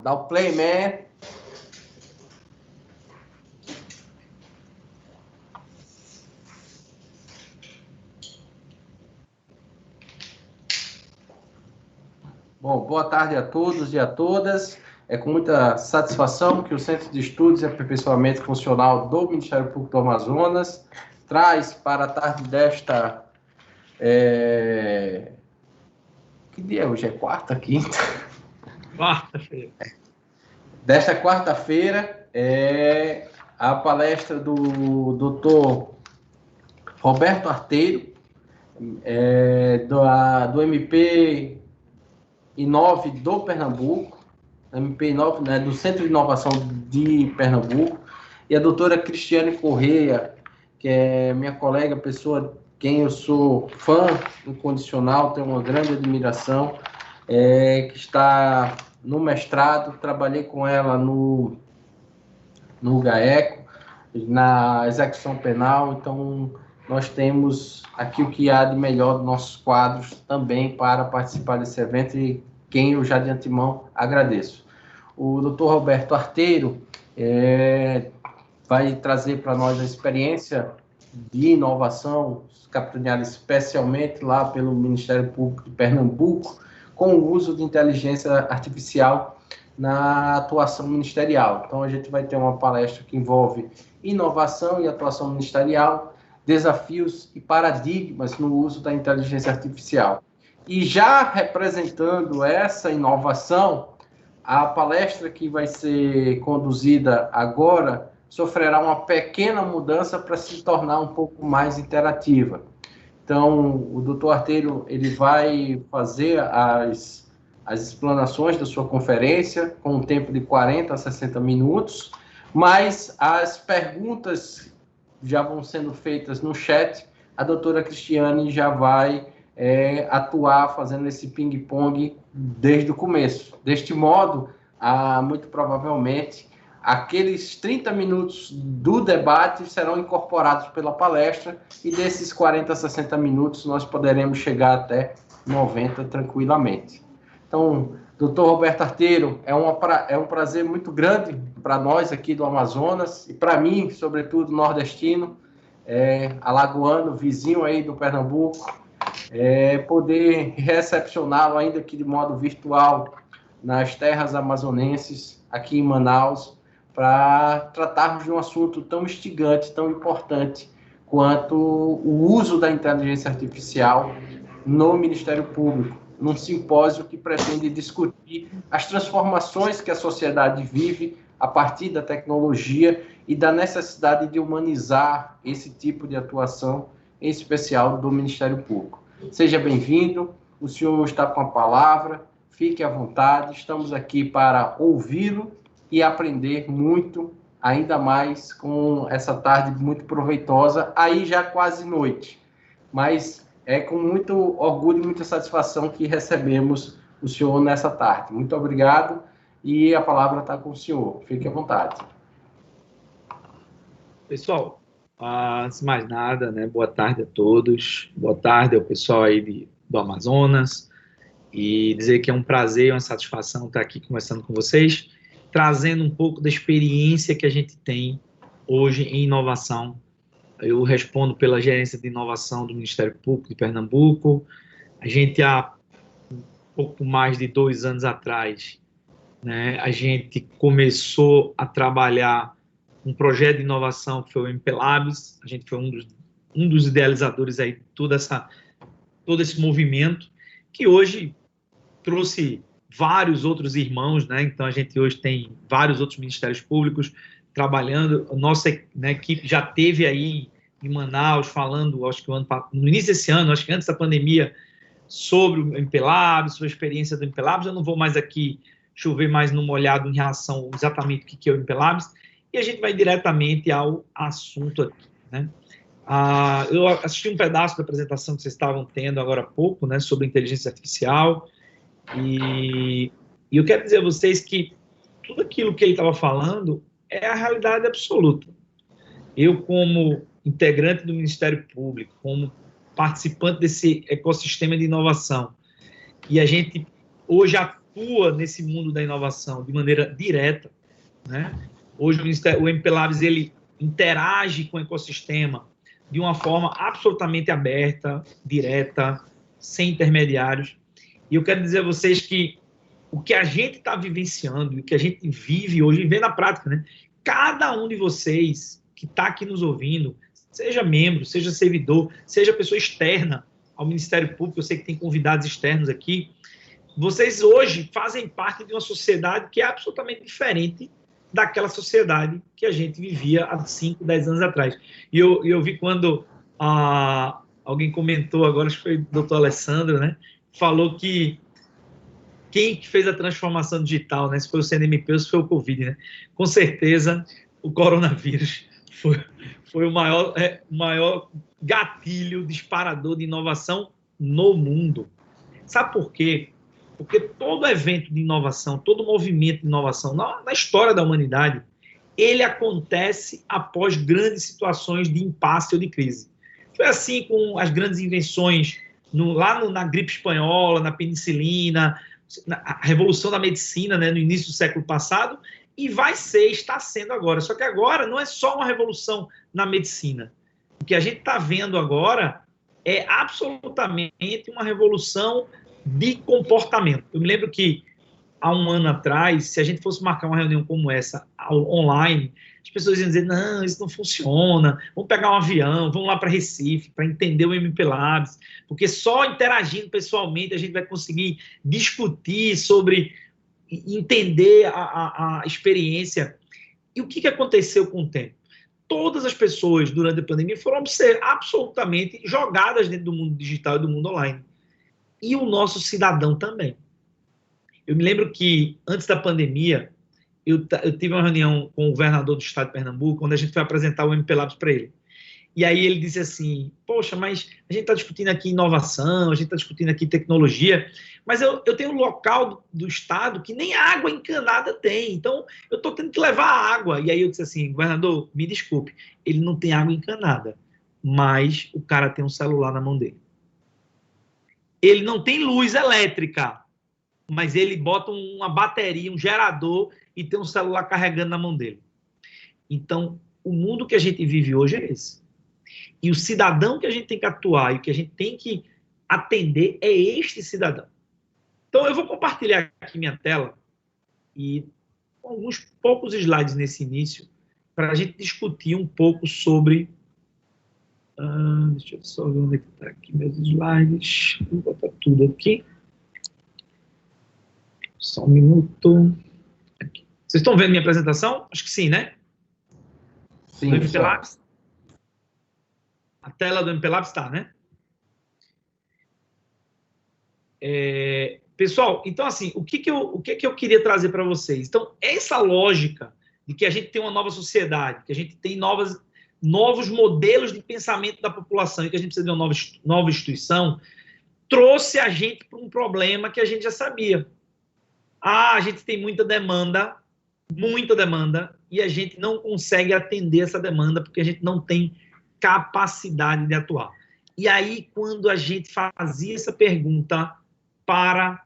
Dá o play, man. Bom, boa tarde a todos e a todas. É com muita satisfação que o Centro de Estudos e Aperfeiçoamento Funcional do Ministério Público do Amazonas traz para a tarde desta... Que dia é hoje? É quarta, quinta? Quarta-feira. Desta quarta-feira, a palestra do Dr. Roberto Arteiro, do MP Inove do Pernambuco, MP Inove, né, do Centro de Inovação de Pernambuco, e a doutora Cristiane Correia, que é minha colega, pessoa quem eu sou fã incondicional, tenho uma grande admiração, que está no mestrado, trabalhei com ela no GAECO, na execução penal, então nós temos aqui o que há de melhor dos nossos quadros também para participar desse evento e quem eu já de antemão agradeço. O Dr. Roberto Arteiro vai trazer para nós a experiência de inovação, capitaneada especialmente lá pelo Ministério Público de Pernambuco, com o uso de inteligência artificial na atuação ministerial. Então, a gente vai ter uma palestra que envolve inovação e atuação ministerial, desafios e paradigmas no uso da inteligência artificial. E já representando essa inovação, a palestra que vai ser conduzida agora sofrerá uma pequena mudança para se tornar um pouco mais interativa. Então, o Dr. Arteiro ele vai fazer as explanações da sua conferência com um tempo de 40 a 60 minutos, mas as perguntas já vão sendo feitas no chat, a doutora Cristiane já vai atuar fazendo esse ping-pong desde o começo. Deste modo, muito provavelmente, aqueles 30 minutos do debate serão incorporados pela palestra e desses 40 a 60 minutos nós poderemos chegar até 90 tranquilamente. Então, doutor Roberto Arteiro, é um prazer muito grande para nós aqui do Amazonas e para mim, sobretudo, nordestino, alagoano, vizinho aí do Pernambuco, poder recepcioná-lo ainda que de modo virtual nas terras amazonenses, aqui em Manaus, para tratarmos de um assunto tão instigante, tão importante quanto o uso da inteligência artificial no Ministério Público, num simpósio que pretende discutir as transformações que a sociedade vive a partir da tecnologia e da necessidade de humanizar esse tipo de atuação, em especial do Ministério Público. Seja bem-vindo, o senhor está com a palavra, fique à vontade, estamos aqui para ouvi-lo e aprender muito, ainda mais com essa tarde muito proveitosa, aí já quase noite. Mas é com muito orgulho e muita satisfação que recebemos o senhor nessa tarde. Muito obrigado e a palavra está com o senhor. Fique à vontade. Pessoal, antes de mais nada, né, boa tarde a todos. Boa tarde ao pessoal aí do Amazonas. E dizer que é um prazer, uma satisfação estar aqui conversando com vocês, trazendo um pouco da experiência que a gente tem hoje em inovação. Eu respondo pela gerência de inovação do Ministério Público de Pernambuco. A gente, há um pouco mais de 2 anos atrás, né, a gente começou a trabalhar um projeto de inovação que foi o MP Labs. A gente foi um dos idealizadores aí de todo esse movimento, que hoje trouxe vários outros irmãos, né? Então a gente hoje tem vários outros ministérios públicos trabalhando. A nossa, né, equipe já teve aí em Manaus falando, acho que no início desse ano, acho que antes da pandemia, sobre o MP Labs, sobre a experiência do MP Labs. Eu não vou mais aqui chover mais no molhado em relação exatamente o que é o MP Labs, e a gente vai diretamente ao assunto aqui, né? Eu assisti um pedaço da apresentação que vocês estavam tendo agora há pouco, né, sobre inteligência artificial, e eu quero dizer a vocês que tudo aquilo que ele estava falando é a realidade absoluta. Eu, como integrante do Ministério Público, como participante desse ecossistema de inovação, e a gente hoje atua nesse mundo da inovação de maneira direta, né? Hoje o MP Labs ele interage com o ecossistema de uma forma absolutamente aberta, direta, sem intermediários. E eu quero dizer a vocês que o que a gente está vivenciando, o que a gente vive hoje, vê na prática, né? Cada um de vocês que está aqui nos ouvindo, seja membro, seja servidor, seja pessoa externa ao Ministério Público, eu sei que tem convidados externos aqui, vocês hoje fazem parte de uma sociedade que é absolutamente diferente daquela sociedade que a gente vivia há 5, 10 anos atrás. E eu vi quando alguém comentou agora, acho que foi o doutor Alessandro, né? Falou que quem fez a transformação digital, né? Se foi o CNMP ou se foi o Covid, né? Com certeza, o coronavírus foi o maior gatilho, disparador de inovação no mundo. Sabe por quê? Porque todo evento de inovação, todo movimento de inovação na história da humanidade, ele acontece após grandes situações de impasse ou de crise. Foi assim com as grandes invenções na gripe espanhola, na penicilina, a revolução da medicina, né, no início do século passado, e está sendo agora. Só que agora não é só uma revolução na medicina. O que a gente está vendo agora é absolutamente uma revolução de comportamento. Eu me lembro que há um ano atrás, se a gente fosse marcar uma reunião como essa online, as pessoas iam dizer, não, isso não funciona, vamos pegar um avião, vamos lá para Recife, para entender o MP Labs, porque só interagindo pessoalmente a gente vai conseguir discutir sobre, entender a experiência. E o que aconteceu com o tempo? Todas as pessoas, durante a pandemia, foram absolutamente jogadas dentro do mundo digital e do mundo online. E o nosso cidadão também. Eu me lembro que, antes da pandemia, eu tive uma reunião com o governador do estado de Pernambuco, onde a gente foi apresentar o MP Labs para ele. E aí ele disse assim, poxa, mas a gente está discutindo aqui inovação, a gente está discutindo aqui tecnologia, mas eu tenho um local do estado que nem água encanada tem, então eu estou tendo que levar água. E aí eu disse assim, governador, me desculpe, ele não tem água encanada, mas o cara tem um celular na mão dele. Ele não tem luz elétrica, mas ele bota uma bateria, um gerador e tem um celular carregando na mão dele. Então, o mundo que a gente vive hoje é esse. E o cidadão que a gente tem que atuar e que a gente tem que atender é este cidadão. Então, eu vou compartilhar aqui minha tela e alguns poucos slides nesse início para a gente discutir um pouco sobre... deixa eu só ver onde está aqui meus slides. Vou botar tudo aqui. Só um minuto. Aqui. Vocês estão vendo minha apresentação? Acho que sim, né? Sim. Do MP Labs? A tela do MP Labs está, né? Pessoal, então assim, o que eu queria trazer para vocês? Então, essa lógica de que a gente tem uma nova sociedade, que a gente tem novos modelos de pensamento da população e que a gente precisa de uma nova instituição, trouxe a gente para um problema que a gente já sabia. A gente tem muita demanda, e a gente não consegue atender essa demanda porque a gente não tem capacidade de atuar. E aí, quando a gente fazia essa pergunta para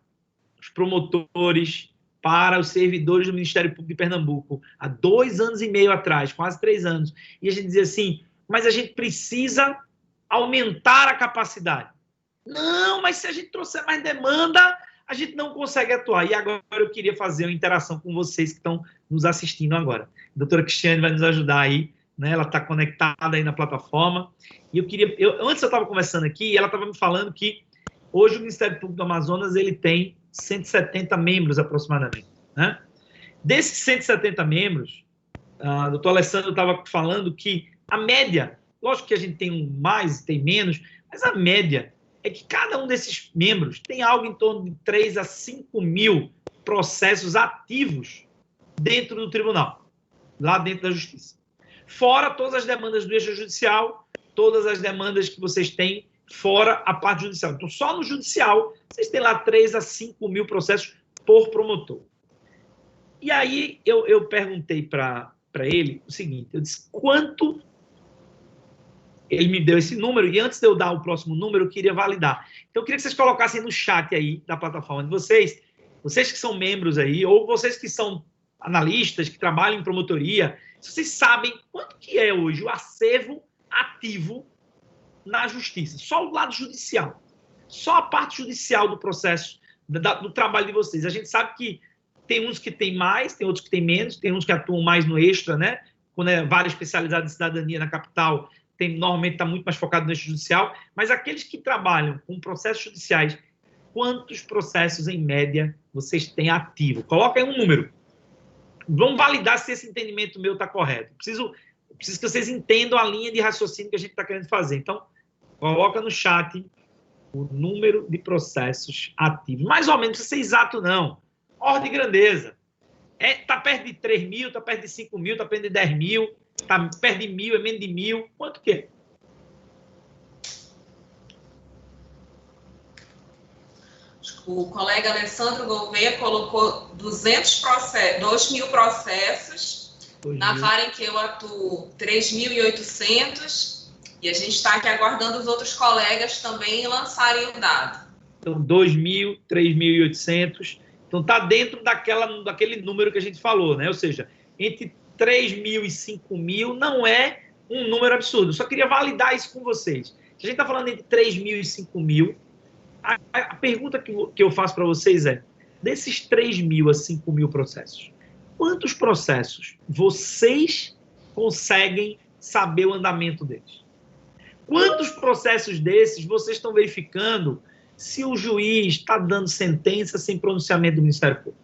os promotores, para os servidores do Ministério Público de Pernambuco, há 2 anos e meio atrás, quase 3 anos, e a gente dizia assim, mas a gente precisa aumentar a capacidade. Não, mas se a gente trouxer mais demanda, a gente não consegue atuar. E agora eu queria fazer uma interação com vocês que estão nos assistindo agora. A doutora Cristiane vai nos ajudar aí, né? Ela está conectada aí na plataforma. E antes eu estava conversando aqui e ela estava me falando que hoje o Ministério Público do Amazonas ele tem 170 membros aproximadamente, né? Desses 170 membros, o doutor Alessandro estava falando que a média, lógico que a gente tem mais, tem menos, mas a média é que cada um desses membros tem algo em torno de 3 a 5 mil processos ativos dentro do tribunal, lá dentro da justiça. Fora todas as demandas do extrajudicial, todas as demandas que vocês têm fora a parte judicial. Então, só no judicial, vocês têm lá 3 a 5 mil processos por promotor. E aí, eu perguntei para ele o seguinte, eu disse, quanto... Ele me deu esse número, e antes de eu dar o próximo número, eu queria validar. Então, eu queria que vocês colocassem no chat aí, da plataforma de vocês, vocês que são membros aí, ou vocês que são analistas, que trabalham em promotoria, vocês sabem quanto que é hoje o acervo ativo na justiça, só o lado judicial, só a parte judicial do processo, do trabalho de vocês. A gente sabe que tem uns que tem mais, tem outros que tem menos, tem uns que atuam mais no extra, né? Quando é várias especialidades de cidadania na capital, normalmente está muito mais focado no eixo judicial, mas aqueles que trabalham com processos judiciais, quantos processos, em média, vocês têm ativo? Coloca aí um número. Vamos validar se esse entendimento meu está correto. Preciso que vocês entendam a linha de raciocínio que a gente está querendo fazer. Então, coloca no chat o número de processos ativos. Mais ou menos, não precisa ser exato, não. Ordem de grandeza. Está perto de 3 mil, está perto de 5 mil, está perto de 10 mil, está perto de 1.000, é menos de 1.000. Quanto que é? O colega Alessandro Gouveia colocou 2.000 processos. Na vara em que eu atuo, 3.800. E a gente está aqui aguardando os outros colegas também lançarem o dado. Então, 2.000, 3.800. Então, está dentro daquele número que a gente falou, né? Ou seja, entre 3.000 e 5.000 não é um número absurdo. Eu só queria validar isso com vocês. Se a gente está falando entre 3.000 e 5.000, a pergunta que eu faço para vocês é, desses 3.000 a 5.000 processos, quantos processos vocês conseguem saber o andamento deles? Quantos processos desses vocês estão verificando se o juiz está dando sentença sem pronunciamento do Ministério Público?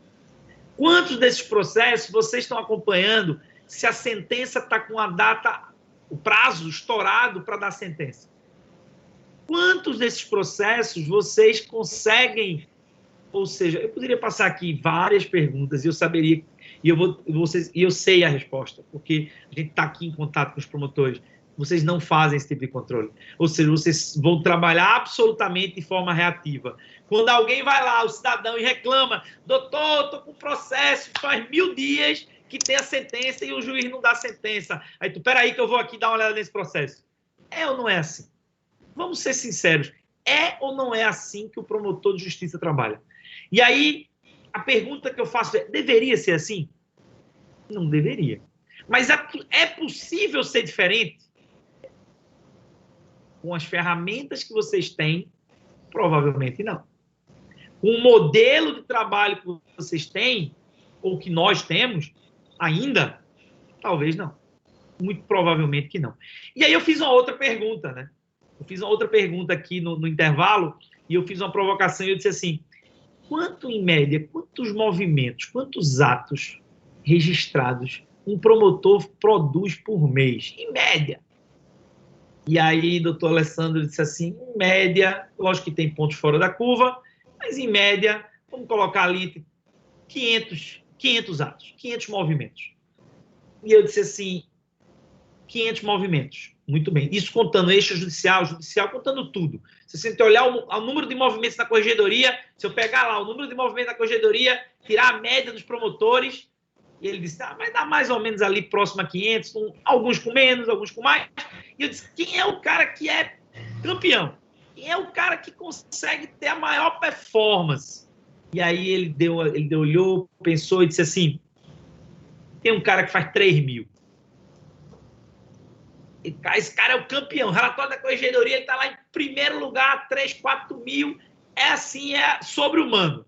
Quantos desses processos vocês estão acompanhando se a sentença está com a data, o prazo estourado para dar sentença? Quantos desses processos vocês conseguem, ou seja, eu poderia passar aqui várias perguntas e eu saberia, e eu sei a resposta, porque a gente está aqui em contato com os promotores. Vocês não fazem esse tipo de controle. Ou seja, vocês vão trabalhar absolutamente de forma reativa. Quando alguém vai lá, o cidadão, e reclama, doutor, estou com processo, faz 1.000 dias que tem a sentença e o juiz não dá a sentença. Aí tu, peraí que eu vou aqui dar uma olhada nesse processo. É ou não é assim? Vamos ser sinceros. É ou não é assim que o promotor de justiça trabalha? E aí, a pergunta que eu faço é, deveria ser assim? Não deveria. Mas é possível ser diferente? Com as ferramentas que vocês têm, provavelmente não. Com o modelo de trabalho que vocês têm, ou que nós temos, ainda, talvez não. Muito provavelmente que não. E aí eu fiz uma outra pergunta, né? Eu fiz uma outra pergunta aqui no intervalo, e eu fiz uma provocação e eu disse assim, quanto, em média, quantos movimentos, quantos atos registrados um promotor produz por mês? Em média. E aí, doutor Alessandro disse assim, em média, lógico que tem pontos fora da curva, mas em média, vamos colocar ali 500 atos, 500 movimentos. E eu disse assim, 500 movimentos. Muito bem. Isso contando eixo judicial, contando tudo. Se você olhar o número de movimentos na corregedoria, se eu pegar lá o número de movimentos na corregedoria, tirar a média dos promotores, e ele disse, vai dar mais ou menos ali próximo a 500, alguns com menos, alguns com mais. E eu disse, quem é o cara que é campeão? Quem é o cara que consegue ter a maior performance? E aí ele olhou, pensou e disse assim, tem um cara que faz 3.000. Esse cara é o campeão. O relatório da corregedoria, ele está lá em primeiro lugar, 3, 4 mil. É assim, é sobre-humano.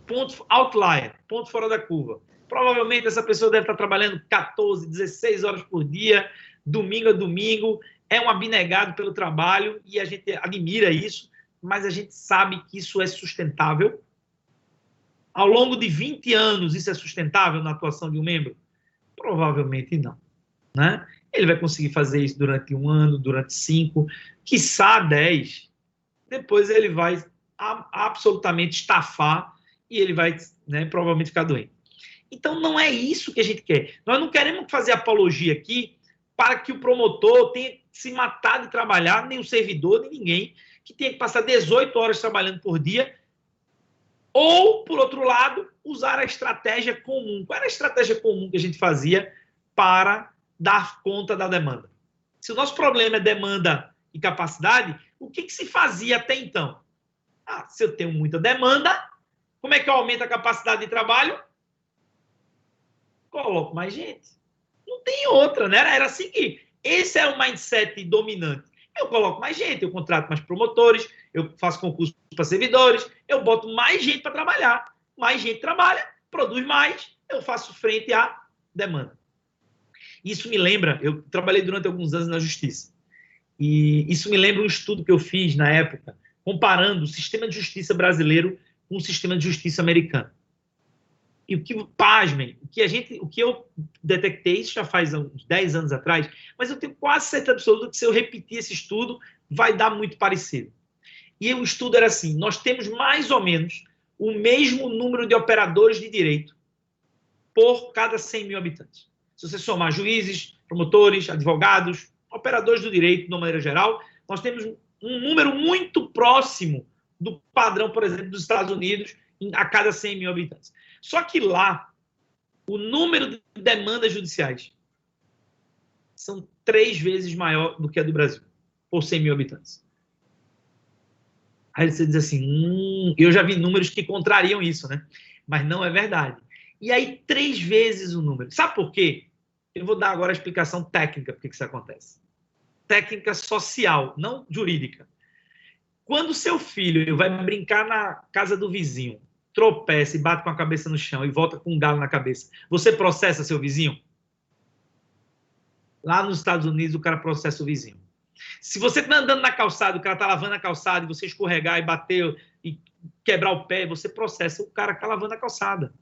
Ponto outlier, ponto fora da curva. Provavelmente essa pessoa deve estar trabalhando 14, 16 horas por dia, domingo a domingo, é um abnegado pelo trabalho e a gente admira isso, mas a gente sabe que isso é sustentável. Ao longo de 20 anos, isso é sustentável na atuação de um membro? Provavelmente não, né? Ele vai conseguir fazer isso durante 1 ano, durante 5, quiçá 10. Depois ele vai absolutamente estafar e ele vai, né, provavelmente ficar doente. Então, não é isso que a gente quer. Nós não queremos fazer apologia aqui para que o promotor tenha que se matar de trabalhar, nem o servidor, nem ninguém, que tenha que passar 18 horas trabalhando por dia, ou, por outro lado, usar a estratégia comum. Qual era a estratégia comum que a gente fazia para dar conta da demanda? Se o nosso problema é demanda e capacidade, o que se fazia até então? Se eu tenho muita demanda, Como é que eu aumento a capacidade de trabalho? Coloco mais gente. Não tem outra, né? Era assim que... Esse é o mindset dominante. Eu coloco mais gente, eu contrato mais promotores, eu faço concurso para servidores, eu boto mais gente para trabalhar. Mais gente trabalha, produz mais, eu faço frente à demanda. Isso me lembra, eu trabalhei durante alguns anos na justiça, e isso me lembra um estudo que eu fiz na época, comparando o sistema de justiça brasileiro com o sistema de justiça americano. E o que, pasmem, o que eu detectei, isso já faz uns 10 anos atrás, mas eu tenho quase certeza absoluta que se eu repetir esse estudo, vai dar muito parecido. E o estudo era assim, nós temos mais ou menos o mesmo número de operadores de direito por cada 100 mil habitantes. Se você somar juízes, promotores, advogados, operadores do direito, de uma maneira geral, nós temos um número muito próximo do padrão, por exemplo, dos Estados Unidos, a cada 100 mil habitantes. Só que lá, o número de demandas judiciais são 3 vezes maior do que a do Brasil, por 100 mil habitantes. Aí você diz assim, eu já vi números que contrariam isso, né? Mas não é verdade. E aí, 3 vezes o número. Sabe por quê? Eu vou dar agora a explicação técnica por que isso acontece. Técnica social, não jurídica. Quando seu filho vai brincar na casa do vizinho, tropeça e bate com a cabeça no chão e volta com um galo na cabeça, você processa seu vizinho? Lá nos Estados Unidos, o cara processa o vizinho. Se você está andando na calçada, o cara está lavando a calçada e você escorregar e bater e quebrar o pé, você processa o cara que está lavando a calçada.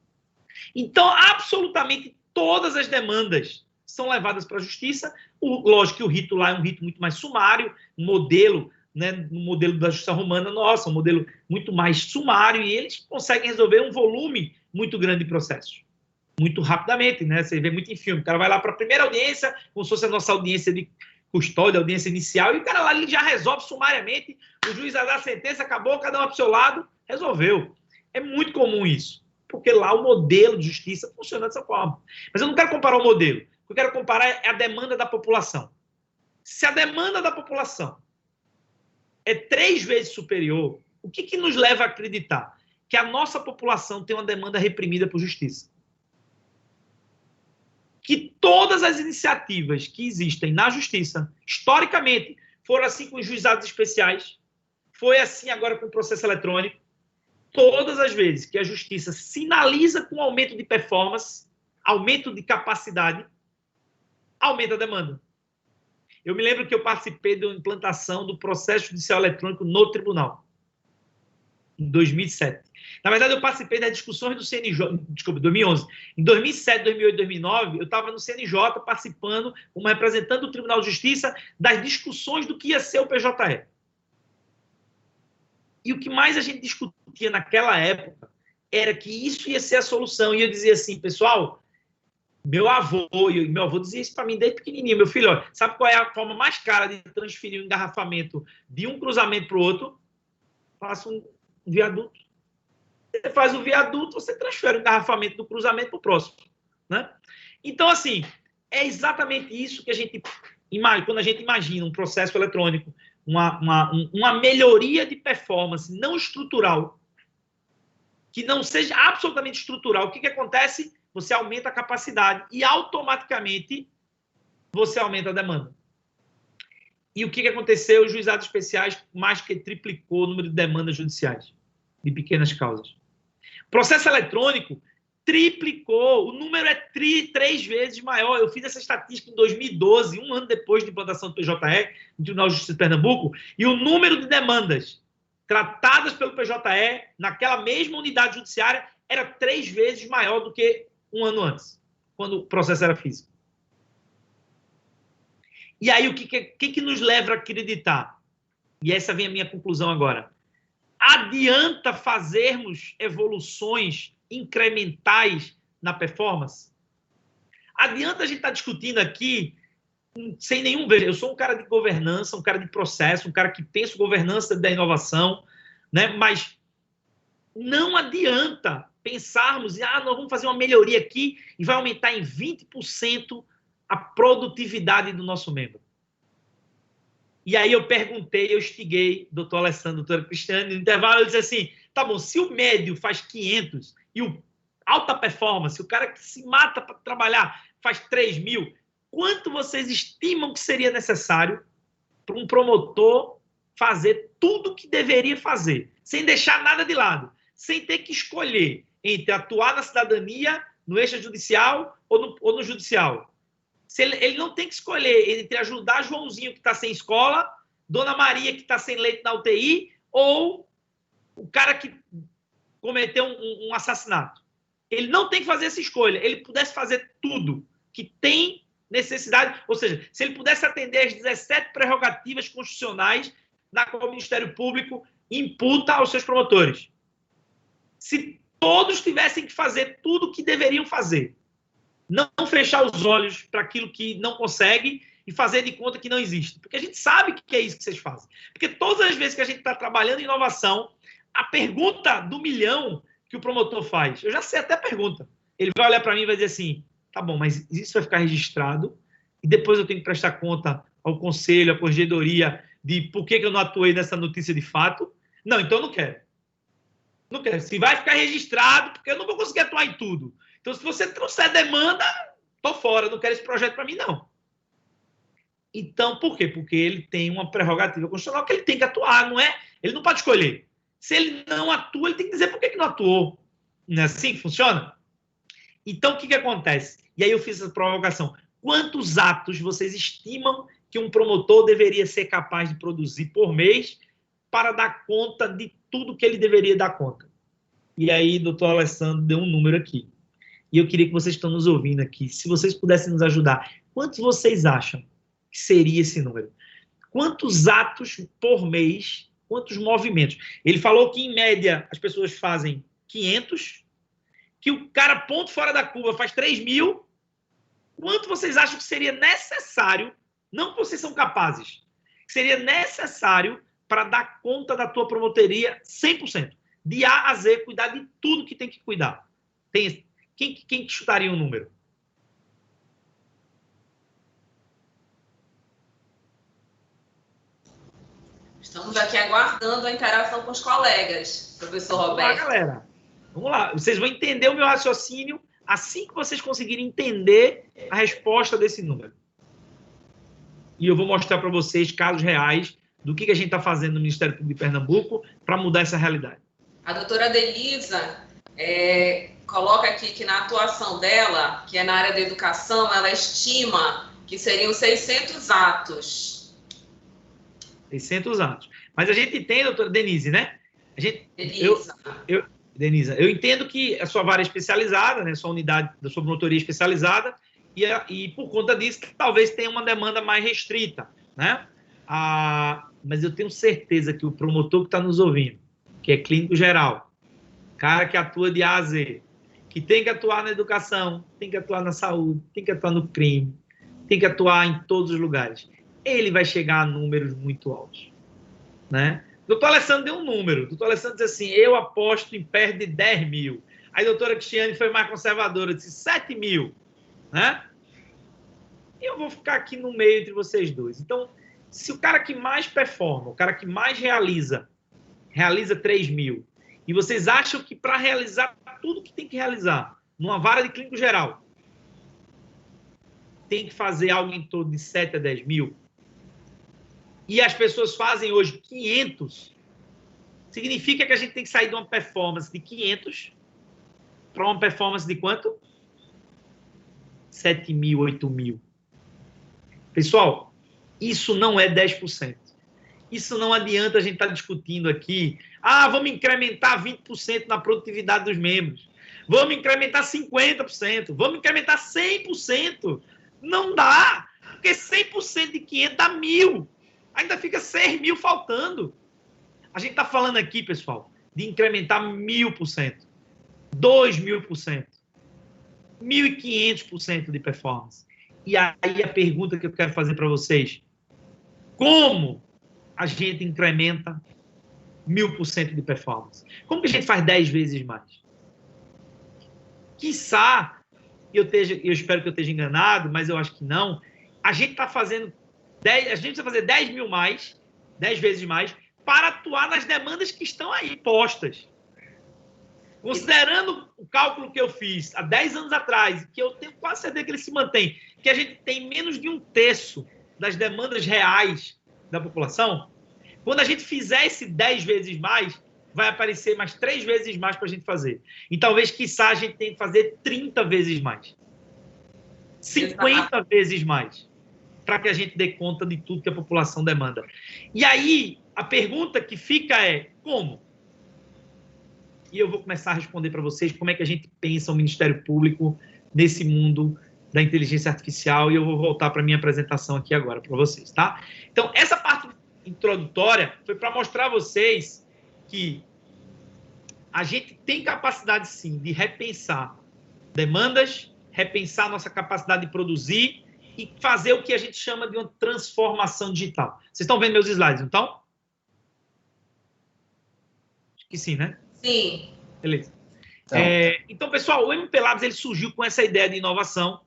Então, absolutamente todas as demandas são levadas para a justiça. Lógico que o rito lá é um rito muito mais sumário, um modelo, né, no modelo da justiça romana, nossa, um modelo muito mais sumário, e eles conseguem resolver um volume muito grande de processos. Muito rapidamente, né? Você vê muito em filme. O cara vai lá para a primeira audiência, como se fosse a nossa audiência de custódia, audiência inicial, e o cara lá ele já resolve sumariamente, o juiz vai dar a sentença, acabou, cada um para o seu lado, resolveu. É muito comum isso, porque lá o modelo de justiça funciona dessa forma. Mas eu não quero comparar o modelo, o que eu quero comparar é a demanda da população. Se a demanda da população é 3 vezes superior, o que nos leva a acreditar? Que a nossa população tem uma demanda reprimida por justiça. Que todas as iniciativas que existem na justiça, historicamente, foram assim com os juizados especiais, foi assim agora com o processo eletrônico, todas as vezes que a justiça sinaliza com aumento de performance, aumento de capacidade, aumenta a demanda. Eu me lembro que eu participei da implantação do processo judicial eletrônico no tribunal, em 2007. Na verdade, eu participei das discussões do CNJ, desculpa, 2011. Em 2007, 2008, 2009, eu estava no CNJ participando, como representante do Tribunal de Justiça, das discussões do que ia ser o PJE. E o que mais a gente discutia naquela época era que isso ia ser a solução. E eu dizia assim, pessoal, meu avô dizia isso para mim desde pequenininho. Meu filho, ó, sabe qual é a forma mais cara de transferir um engarrafamento de um cruzamento para o outro? Faça um viaduto. Você faz o viaduto, você transfere o engarrafamento do cruzamento para o próximo, né? Então, assim, é exatamente isso que a gente imagina, quando a gente imagina um processo eletrônico, uma melhoria de performance não estrutural, que não seja absolutamente estrutural. O que acontece? Você aumenta a capacidade e automaticamente você aumenta a demanda. E o que aconteceu? Os juizados especiais mais que triplicou o número de demandas judiciais de pequenas causas. O processo eletrônico triplicou, o número é 3 vezes maior. Eu fiz essa estatística em 2012, um ano depois da implantação do PJE, no Tribunal de Justiça de Pernambuco, e o número de demandas tratadas pelo PJE naquela mesma unidade judiciária era 3 vezes maior do que um ano antes, quando o processo era físico. E aí, o que nos leva a acreditar? E essa vem a minha conclusão agora. Adianta fazermos evoluções incrementais na performance? Adianta a gente estar discutindo aqui sem nenhum... Eu sou um cara de governança, um cara de processo, um cara que pensa governança da inovação, né? Mas não adianta pensarmos, nós vamos fazer uma melhoria aqui e vai aumentar em 20% a produtividade do nosso membro. E aí eu perguntei, eu instiguei, doutor Alessandro, doutora Cristiane, no intervalo, eu disse assim, tá bom, se o médio faz 500 e o alta performance, o cara que se mata para trabalhar, faz 3.000, quanto vocês estimam que seria necessário para um promotor fazer tudo o que deveria fazer, sem deixar nada de lado, sem ter que escolher entre atuar na cidadania, no extrajudicial ou no judicial? Se ele não tem que escolher entre ajudar Joãozinho, que está sem escola, Dona Maria, que está sem leite na UTI, ou o cara que cometeu um assassinato. Ele não tem que fazer essa escolha. Ele pudesse fazer tudo que tem necessidade, ou seja, se ele pudesse atender as 17 prerrogativas constitucionais na qual o Ministério Público imputa aos seus promotores. Se todos tivessem que fazer tudo o que deveriam fazer, não fechar os olhos para aquilo que não consegue e fazer de conta que não existe. Porque a gente sabe que é isso que vocês fazem. Porque todas as vezes que a gente está trabalhando em inovação, a pergunta do milhão que o promotor faz, eu já sei até a pergunta. Ele vai olhar para mim e vai dizer assim, tá bom, mas isso vai ficar registrado e depois eu tenho que prestar conta ao conselho, à corregedoria, de por que eu não atuei nessa notícia de fato? Não, então eu não quero. Não quero. Se vai ficar registrado, porque eu não vou conseguir atuar em tudo. Então, se você trouxer demanda, tô fora, não quero esse projeto para mim, não. Então, por quê? Porque ele tem uma prerrogativa constitucional que ele tem que atuar, não é? Ele não pode escolher. Se ele não atua, ele tem que dizer por que não atuou. Não é assim que funciona? Então, o que acontece? E aí eu fiz essa provocação. Quantos atos vocês estimam que um promotor deveria ser capaz de produzir por mês para dar conta de tudo que ele deveria dar conta? E aí, doutor Alessandro deu um número aqui. E eu queria que vocês estão nos ouvindo aqui, se vocês pudessem nos ajudar, quantos vocês acham que seria esse número? Quantos atos por mês, quantos movimentos? Ele falou que, em média, as pessoas fazem 500, que o cara, ponto fora da curva, faz 3.000. Quanto vocês acham que seria necessário, não que vocês são capazes, que seria necessário para dar conta da tua promotoria 100%, de A a Z, cuidar de tudo que tem que cuidar? Quem chutaria um número? Estamos aqui aguardando a interação com os colegas, professor Roberto. Vamos lá, galera. Vamos lá. Vocês vão entender o meu raciocínio assim que vocês conseguirem entender a resposta desse número. E eu vou mostrar para vocês casos reais do que a gente está fazendo no Ministério Público de Pernambuco para mudar essa realidade. A doutora Delisa coloca aqui que na atuação dela, que é na área da educação, ela estima que seriam 600 atos. 600 atos. Mas a gente tem, doutora Denise, né? Denisa. Eu entendo que a sua vara é especializada, né? Sua unidade da sua promotoria é especializada, e por conta disso, talvez tenha uma demanda mais restrita, né? Mas eu tenho certeza que o promotor que está nos ouvindo, que é clínico geral, cara que atua de A a Z, que tem que atuar na educação, tem que atuar na saúde, tem que atuar no crime, tem que atuar em todos os lugares, ele vai chegar a números muito altos, né? Doutor Alessandro deu um número. Doutor Alessandro disse assim, eu aposto em perto de 10.000. Aí a doutora Cristiane foi mais conservadora, disse 7.000, né? Eu vou ficar aqui no meio entre vocês dois. Então, se o cara que mais performa, o cara que mais realiza 3.000, e vocês acham que para realizar tudo que tem que realizar, numa vara de clínico geral, tem que fazer algo em torno de 7 a 10.000, e as pessoas fazem hoje 500, significa que a gente tem que sair de uma performance de 500 para uma performance de quanto? 7.000, 8.000. Pessoal, isso não é 10%. Isso não adianta a gente estar discutindo aqui. Vamos incrementar 20% na produtividade dos membros. Vamos incrementar 50%. Vamos incrementar 100%. Não dá. Porque 100% de 500 dá 1.000. Ainda fica 6.000 faltando. A gente está falando aqui, pessoal, de incrementar 1.000%, 2.000%, 1.500% de performance. E aí a pergunta que eu quero fazer para vocês, como a gente incrementa 1.000% de performance? Como que a gente faz 10 vezes mais? Quiçá, eu espero que eu esteja enganado, mas eu acho que não, a gente está fazendo a gente precisa fazer 10.000 mais, 10 vezes mais, para atuar nas demandas que estão aí postas. Considerando o cálculo que eu fiz há 10 anos atrás, que eu tenho quase certeza que ele se mantém, que a gente tem menos de 1/3 das demandas reais da população, quando a gente fizer esse 10 vezes mais, vai aparecer mais 3 vezes mais para a gente fazer. E talvez, quiçá, a gente tenha que fazer 30 vezes mais. 50 vezes mais, para que a gente dê conta de tudo que a população demanda. E aí, a pergunta que fica é, como? E eu vou começar a responder para vocês como é que a gente pensa o Ministério Público nesse mundo da inteligência artificial, e eu vou voltar para a minha apresentação aqui agora para vocês, tá? Então, essa parte introdutória foi para mostrar a vocês que a gente tem capacidade, sim, de repensar demandas, repensar nossa capacidade de produzir e fazer o que a gente chama de uma transformação digital. Vocês estão vendo meus slides, então? Acho que sim, né? Sim. Beleza. Então, pessoal, o MP Labs ele surgiu com essa ideia de inovação,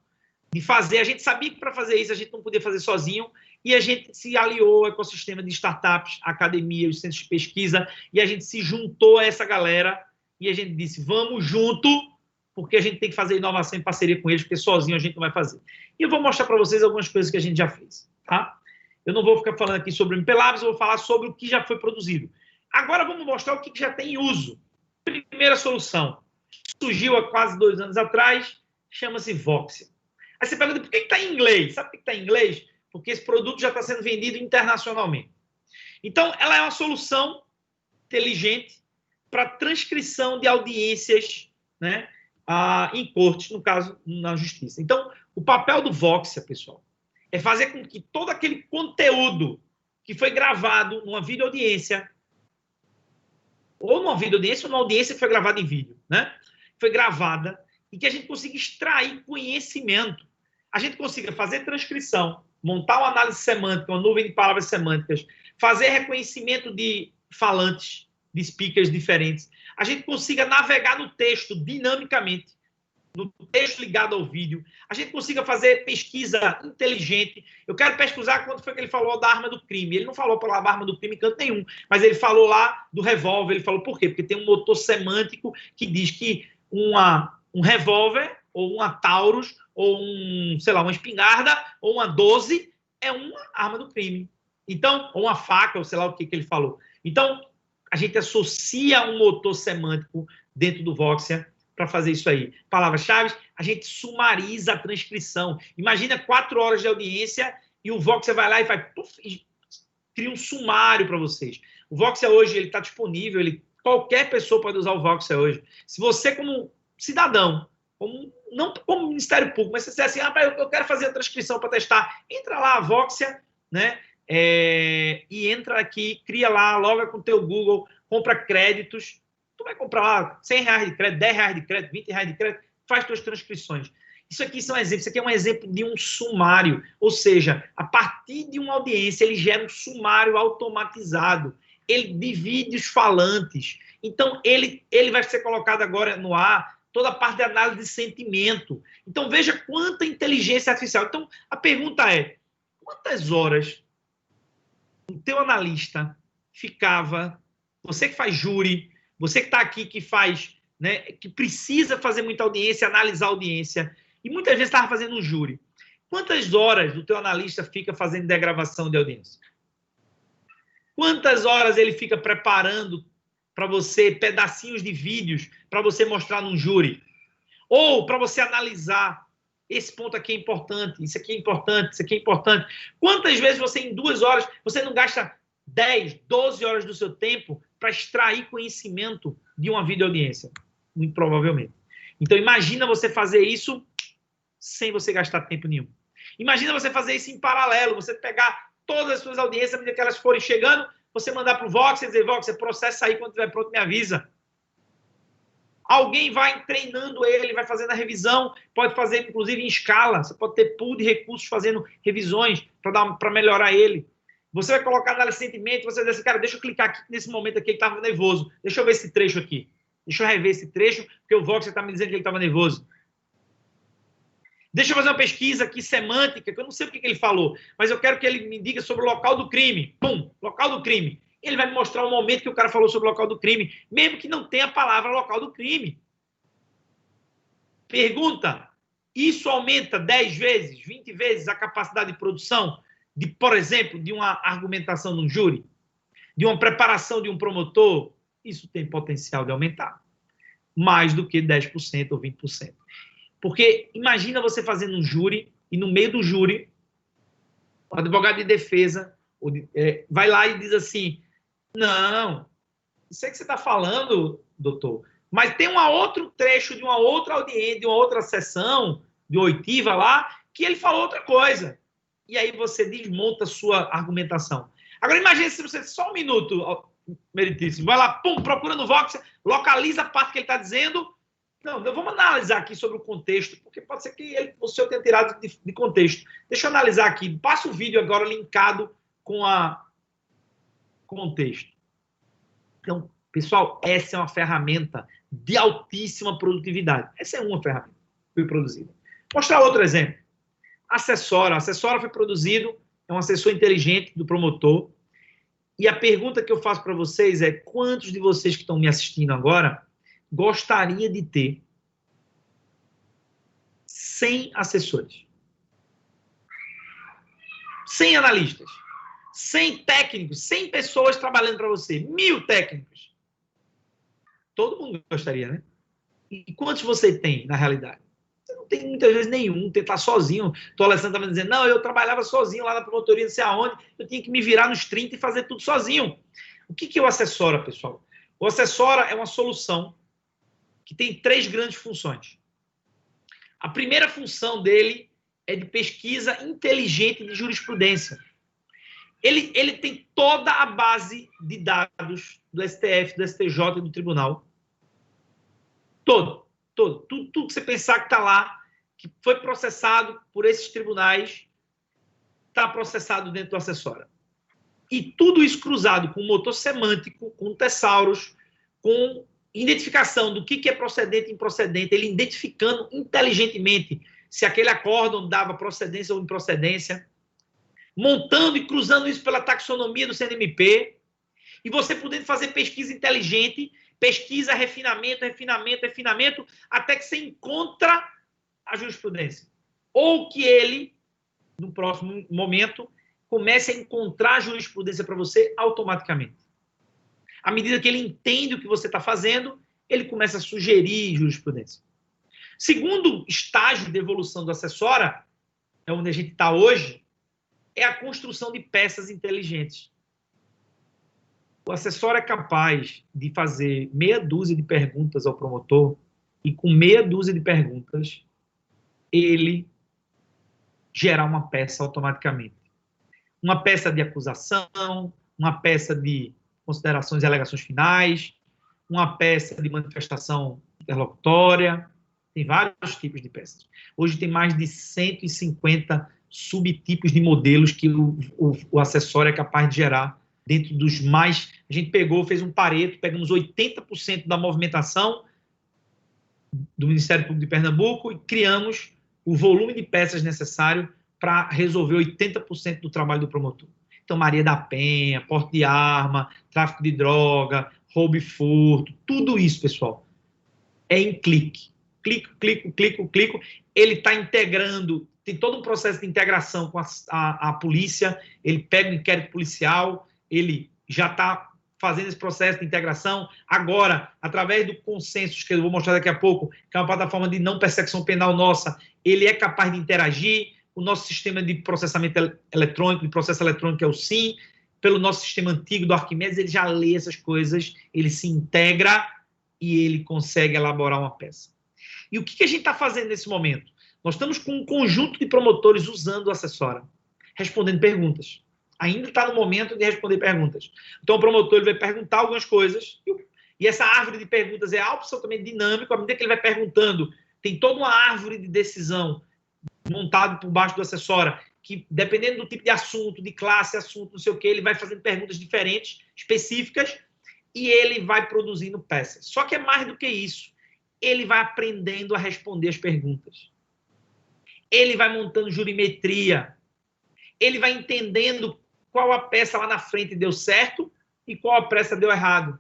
de fazer. A gente sabia que para fazer isso a gente não podia fazer sozinho, e a gente se aliou ao ecossistema de startups, academia, os centros de pesquisa, e a gente se juntou a essa galera e a gente disse, vamos junto, porque a gente tem que fazer inovação em parceria com eles, porque sozinho a gente não vai fazer. E eu vou mostrar para vocês algumas coisas que a gente já fez, tá? Eu não vou ficar falando aqui sobre o MP Labs, eu vou falar sobre o que já foi produzido. Agora vamos mostrar o que já tem em uso. Primeira solução, surgiu há quase 2 anos atrás, chama-se Voxia. Aí você pergunta, por que está em inglês? Sabe por que está em inglês? Porque esse produto já está sendo vendido internacionalmente. Então, ela é uma solução inteligente para transcrição de audiências, né, em cortes, no caso, na justiça. Então, o papel do Voxia, pessoal, é fazer com que todo aquele conteúdo que foi gravado numa videoaudiência, ou numa videoaudiência, ou numa audiência que foi gravada em vídeo, né? Foi gravada, e que a gente consiga extrair conhecimento. A gente consiga fazer transcrição, montar uma análise semântica, uma nuvem de palavras semânticas, fazer reconhecimento de falantes, de speakers diferentes. A gente consiga navegar no texto dinamicamente, no texto ligado ao vídeo. A gente consiga fazer pesquisa inteligente. Eu quero pesquisar quando foi que ele falou da arma do crime. Ele não falou pela arma do crime em canto nenhum, mas ele falou lá do revólver. Ele falou por quê? Porque tem um motor semântico que diz que um revólver, ou uma Taurus, ou sei lá, uma espingarda, ou uma 12, é uma arma do crime. Então, ou uma faca, ou sei lá o que ele falou. Então, a gente associa um motor semântico dentro do Voxia para fazer isso aí. Palavras-chave, a gente sumariza a transcrição. Imagina 4 horas de audiência e o Voxia vai lá e cria um sumário para vocês. O Voxia hoje ele está disponível, qualquer pessoa pode usar o Voxia hoje. Se você, como cidadão, não como Ministério Público, mas se você disser assim, eu quero fazer a transcrição para testar, entra lá, a Voxia, né? E entra aqui, cria lá, loga com o teu Google, compra créditos. Tu vai comprar lá R$100 de crédito, R$10 de crédito, R$20 de crédito, faz tuas transcrições. Isso aqui são exemplos, isso aqui é um exemplo de um sumário, ou seja, a partir de uma audiência, ele gera um sumário automatizado, ele divide os falantes, então ele vai ser colocado agora no ar, toda a parte de análise de sentimento. Então veja quanta inteligência artificial. Então a pergunta é, quantas horas o teu analista ficava, você que faz júri, você que está aqui, que faz, né, que precisa fazer muita audiência, analisar a audiência, e muitas vezes estava fazendo um júri. Quantas horas o teu analista fica fazendo degravação de audiência? Quantas horas ele fica preparando para você pedacinhos de vídeos para você mostrar num júri? Ou para você analisar, esse ponto aqui é importante, isso aqui é importante, isso aqui é importante. Quantas vezes você, em 2 horas, você não gasta 10, 12 horas do seu tempo para extrair conhecimento de uma videoaudiência? Muito provavelmente. Então, imagina você fazer isso sem você gastar tempo nenhum. Imagina você fazer isso em paralelo, você pegar todas as suas audiências, à medida que elas forem chegando, você mandar para o Voxia e dizer, Voxia, processa aí, quando estiver pronto, me avisa. Alguém vai treinando ele, vai fazendo a revisão, pode fazer, inclusive, em escala. Você pode ter pool de recursos fazendo revisões para melhorar ele. Você vai colocar análise de sentimento, você vai dizer assim, cara, deixa eu clicar aqui, nesse momento aqui, ele estava nervoso. Deixa eu ver esse trecho aqui. Deixa eu rever esse trecho, porque o Voxia está me dizendo que ele estava nervoso. Deixa eu fazer uma pesquisa aqui semântica, que eu não sei o que ele falou, mas eu quero que ele me diga sobre o local do crime. Pum, local do crime. Ele vai me mostrar o momento que o cara falou sobre o local do crime, mesmo que não tenha a palavra local do crime. Pergunta: isso aumenta 10 vezes, 20 vezes a capacidade de produção, de, por exemplo, de uma argumentação no júri, de uma preparação de um promotor? Isso tem potencial de aumentar. Mais do que 10% ou 20%. Porque imagina você fazendo um júri e no meio do júri, o advogado de defesa vai lá e diz assim: não, isso é que você está falando, doutor, mas tem um outro trecho de uma outra audiência, de uma outra sessão, de oitiva lá, que ele falou outra coisa. E aí você desmonta a sua argumentação. Agora imagine se você, só um minuto, meritíssimo, vai lá, pum, procura no Vox, localiza a parte que ele está dizendo. Não, vamos analisar aqui sobre o contexto, porque pode ser que o senhor tenha tirado de contexto. Deixa eu analisar aqui. Passa o vídeo agora linkado com a contexto. Então, pessoal, essa é uma ferramenta de altíssima produtividade. Essa é uma ferramenta que foi produzida. Vou mostrar outro exemplo. Assessora. A assessora foi produzido, é um assessor inteligente do promotor. E a pergunta que eu faço para vocês é: quantos de vocês que estão me assistindo agora gostaria de ter 100 assessores, 100 analistas, 100 técnicos, 100 pessoas trabalhando para você, 1000 técnicos? Todo mundo gostaria, né? E quantos você tem, na realidade? Você não tem muitas vezes nenhum, você está sozinho. O Alessandro estava dizendo: não, eu trabalhava sozinho lá na promotoria, não sei aonde, eu tinha que me virar nos 30 e fazer tudo sozinho. O que é o Assessora, pessoal? O Assessora é uma solução que tem 3 grandes funções. A primeira função dele é de pesquisa inteligente de jurisprudência. Ele tem toda a base de dados do STF, do STJ e do tribunal. Tudo que você pensar que está lá, que foi processado por esses tribunais, está processado dentro do Assessora. E tudo isso cruzado com motor semântico, com tesauros, com identificação do que é procedente e improcedente, ele identificando inteligentemente se aquele acórdão dava procedência ou improcedência, montando e cruzando isso pela taxonomia do CNMP, e você podendo fazer pesquisa inteligente, pesquisa, refinamento, até que você encontra a jurisprudência. Ou que ele, no próximo momento, comece a encontrar a jurisprudência para você automaticamente. À medida que ele entende o que você está fazendo, ele começa a sugerir jurisprudência. Segundo estágio de evolução do Assessora, é onde a gente está hoje, é a construção de peças inteligentes. O Assessora é capaz de fazer meia dúzia de perguntas ao promotor e, com meia dúzia de perguntas, ele gerar uma peça automaticamente. Uma peça de acusação, uma peça de considerações e alegações finais, uma peça de manifestação interlocutória. Tem vários tipos de peças. Hoje tem mais de 150 subtipos de modelos que o Assessora é capaz de gerar dentro dos mais... A gente fez um pareto, pegamos 80% da movimentação do Ministério Público de Pernambuco e criamos o volume de peças necessário para resolver 80% do trabalho do promotor. Então, Maria da Penha, porte de arma, tráfico de droga, roubo e furto, tudo isso, pessoal, é em clique. Clico. Ele está integrando, tem todo um processo de integração com a polícia, ele pega o inquérito policial, ele já está fazendo esse processo de integração. Agora, através do Consensus, que eu vou mostrar daqui a pouco, que é uma plataforma de não persecução penal nossa, ele é capaz de interagir. O nosso sistema de processamento eletrônico, de processo eletrônico é o SIM, pelo nosso sistema antigo do Arquimedes, ele já lê essas coisas, ele se integra e ele consegue elaborar uma peça. E o que a gente está fazendo nesse momento? Nós estamos com um conjunto de promotores usando o Assessora, respondendo perguntas. Ainda está no momento de responder perguntas. Então, o promotor ele vai perguntar algumas coisas, e essa árvore de perguntas é absolutamente dinâmica. À medida que ele vai perguntando, tem toda uma árvore de decisão montada por baixo do Assessora, que, dependendo do tipo de assunto, de classe, assunto, não sei o que, ele vai fazendo perguntas diferentes, específicas, e ele vai produzindo peças. Só que é mais do que isso. Ele vai aprendendo a responder as perguntas. Ele vai montando jurimetria. Ele vai entendendo qual a peça lá na frente deu certo e qual a pressa deu errado.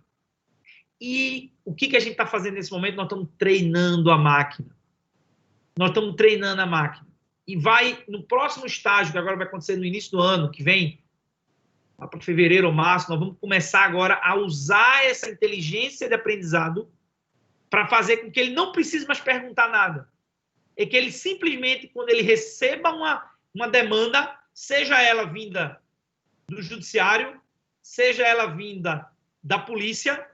E o que a gente está fazendo nesse momento? Nós estamos treinando a máquina. Nós estamos treinando a máquina. E vai, no próximo estágio, que agora vai acontecer no início do ano, que vem, lá para fevereiro ou março, nós vamos começar agora a usar essa inteligência de aprendizado para fazer com que ele não precise mais perguntar nada. É que ele simplesmente, quando ele receba uma demanda, seja ela vinda do judiciário, seja ela vinda da polícia,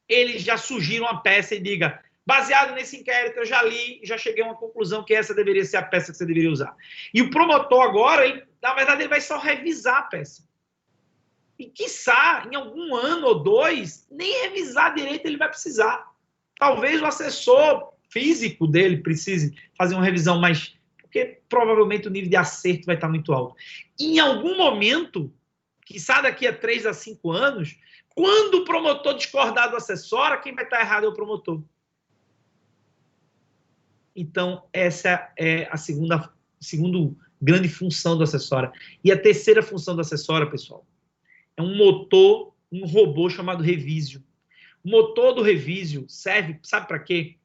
ele já sugira uma peça e diga, baseado nesse inquérito, eu já li, já cheguei a uma conclusão que essa deveria ser a peça que você deveria usar. E o promotor agora, na verdade, ele vai só revisar a peça. E, quiçá, em algum ano ou dois, nem revisar direito ele vai precisar. Talvez o assessor físico dele precise fazer uma revisão mais... Porque provavelmente o nível de acerto vai estar muito alto. E, em algum momento, quiçá daqui a 3 a 5 anos, quando o promotor discordar do assessor, quem vai estar errado é o promotor. Então, essa é a segunda grande função do assessora. E a terceira função do assessora, pessoal, é um motor, um robô chamado Revisio. O motor do Revisio serve, sabe para quê?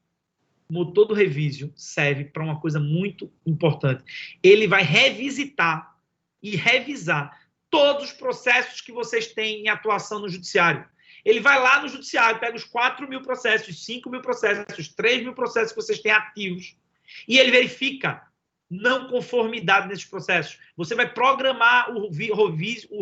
O motor do Revisio serve para uma coisa muito importante. Ele vai revisitar e revisar todos os processos que vocês têm em atuação no judiciário. Ele vai lá no judiciário, pega os 4.000 processos, 5.000 processos, 3.000 processos que vocês têm ativos, e ele verifica não conformidade nesses processos. Você vai programar o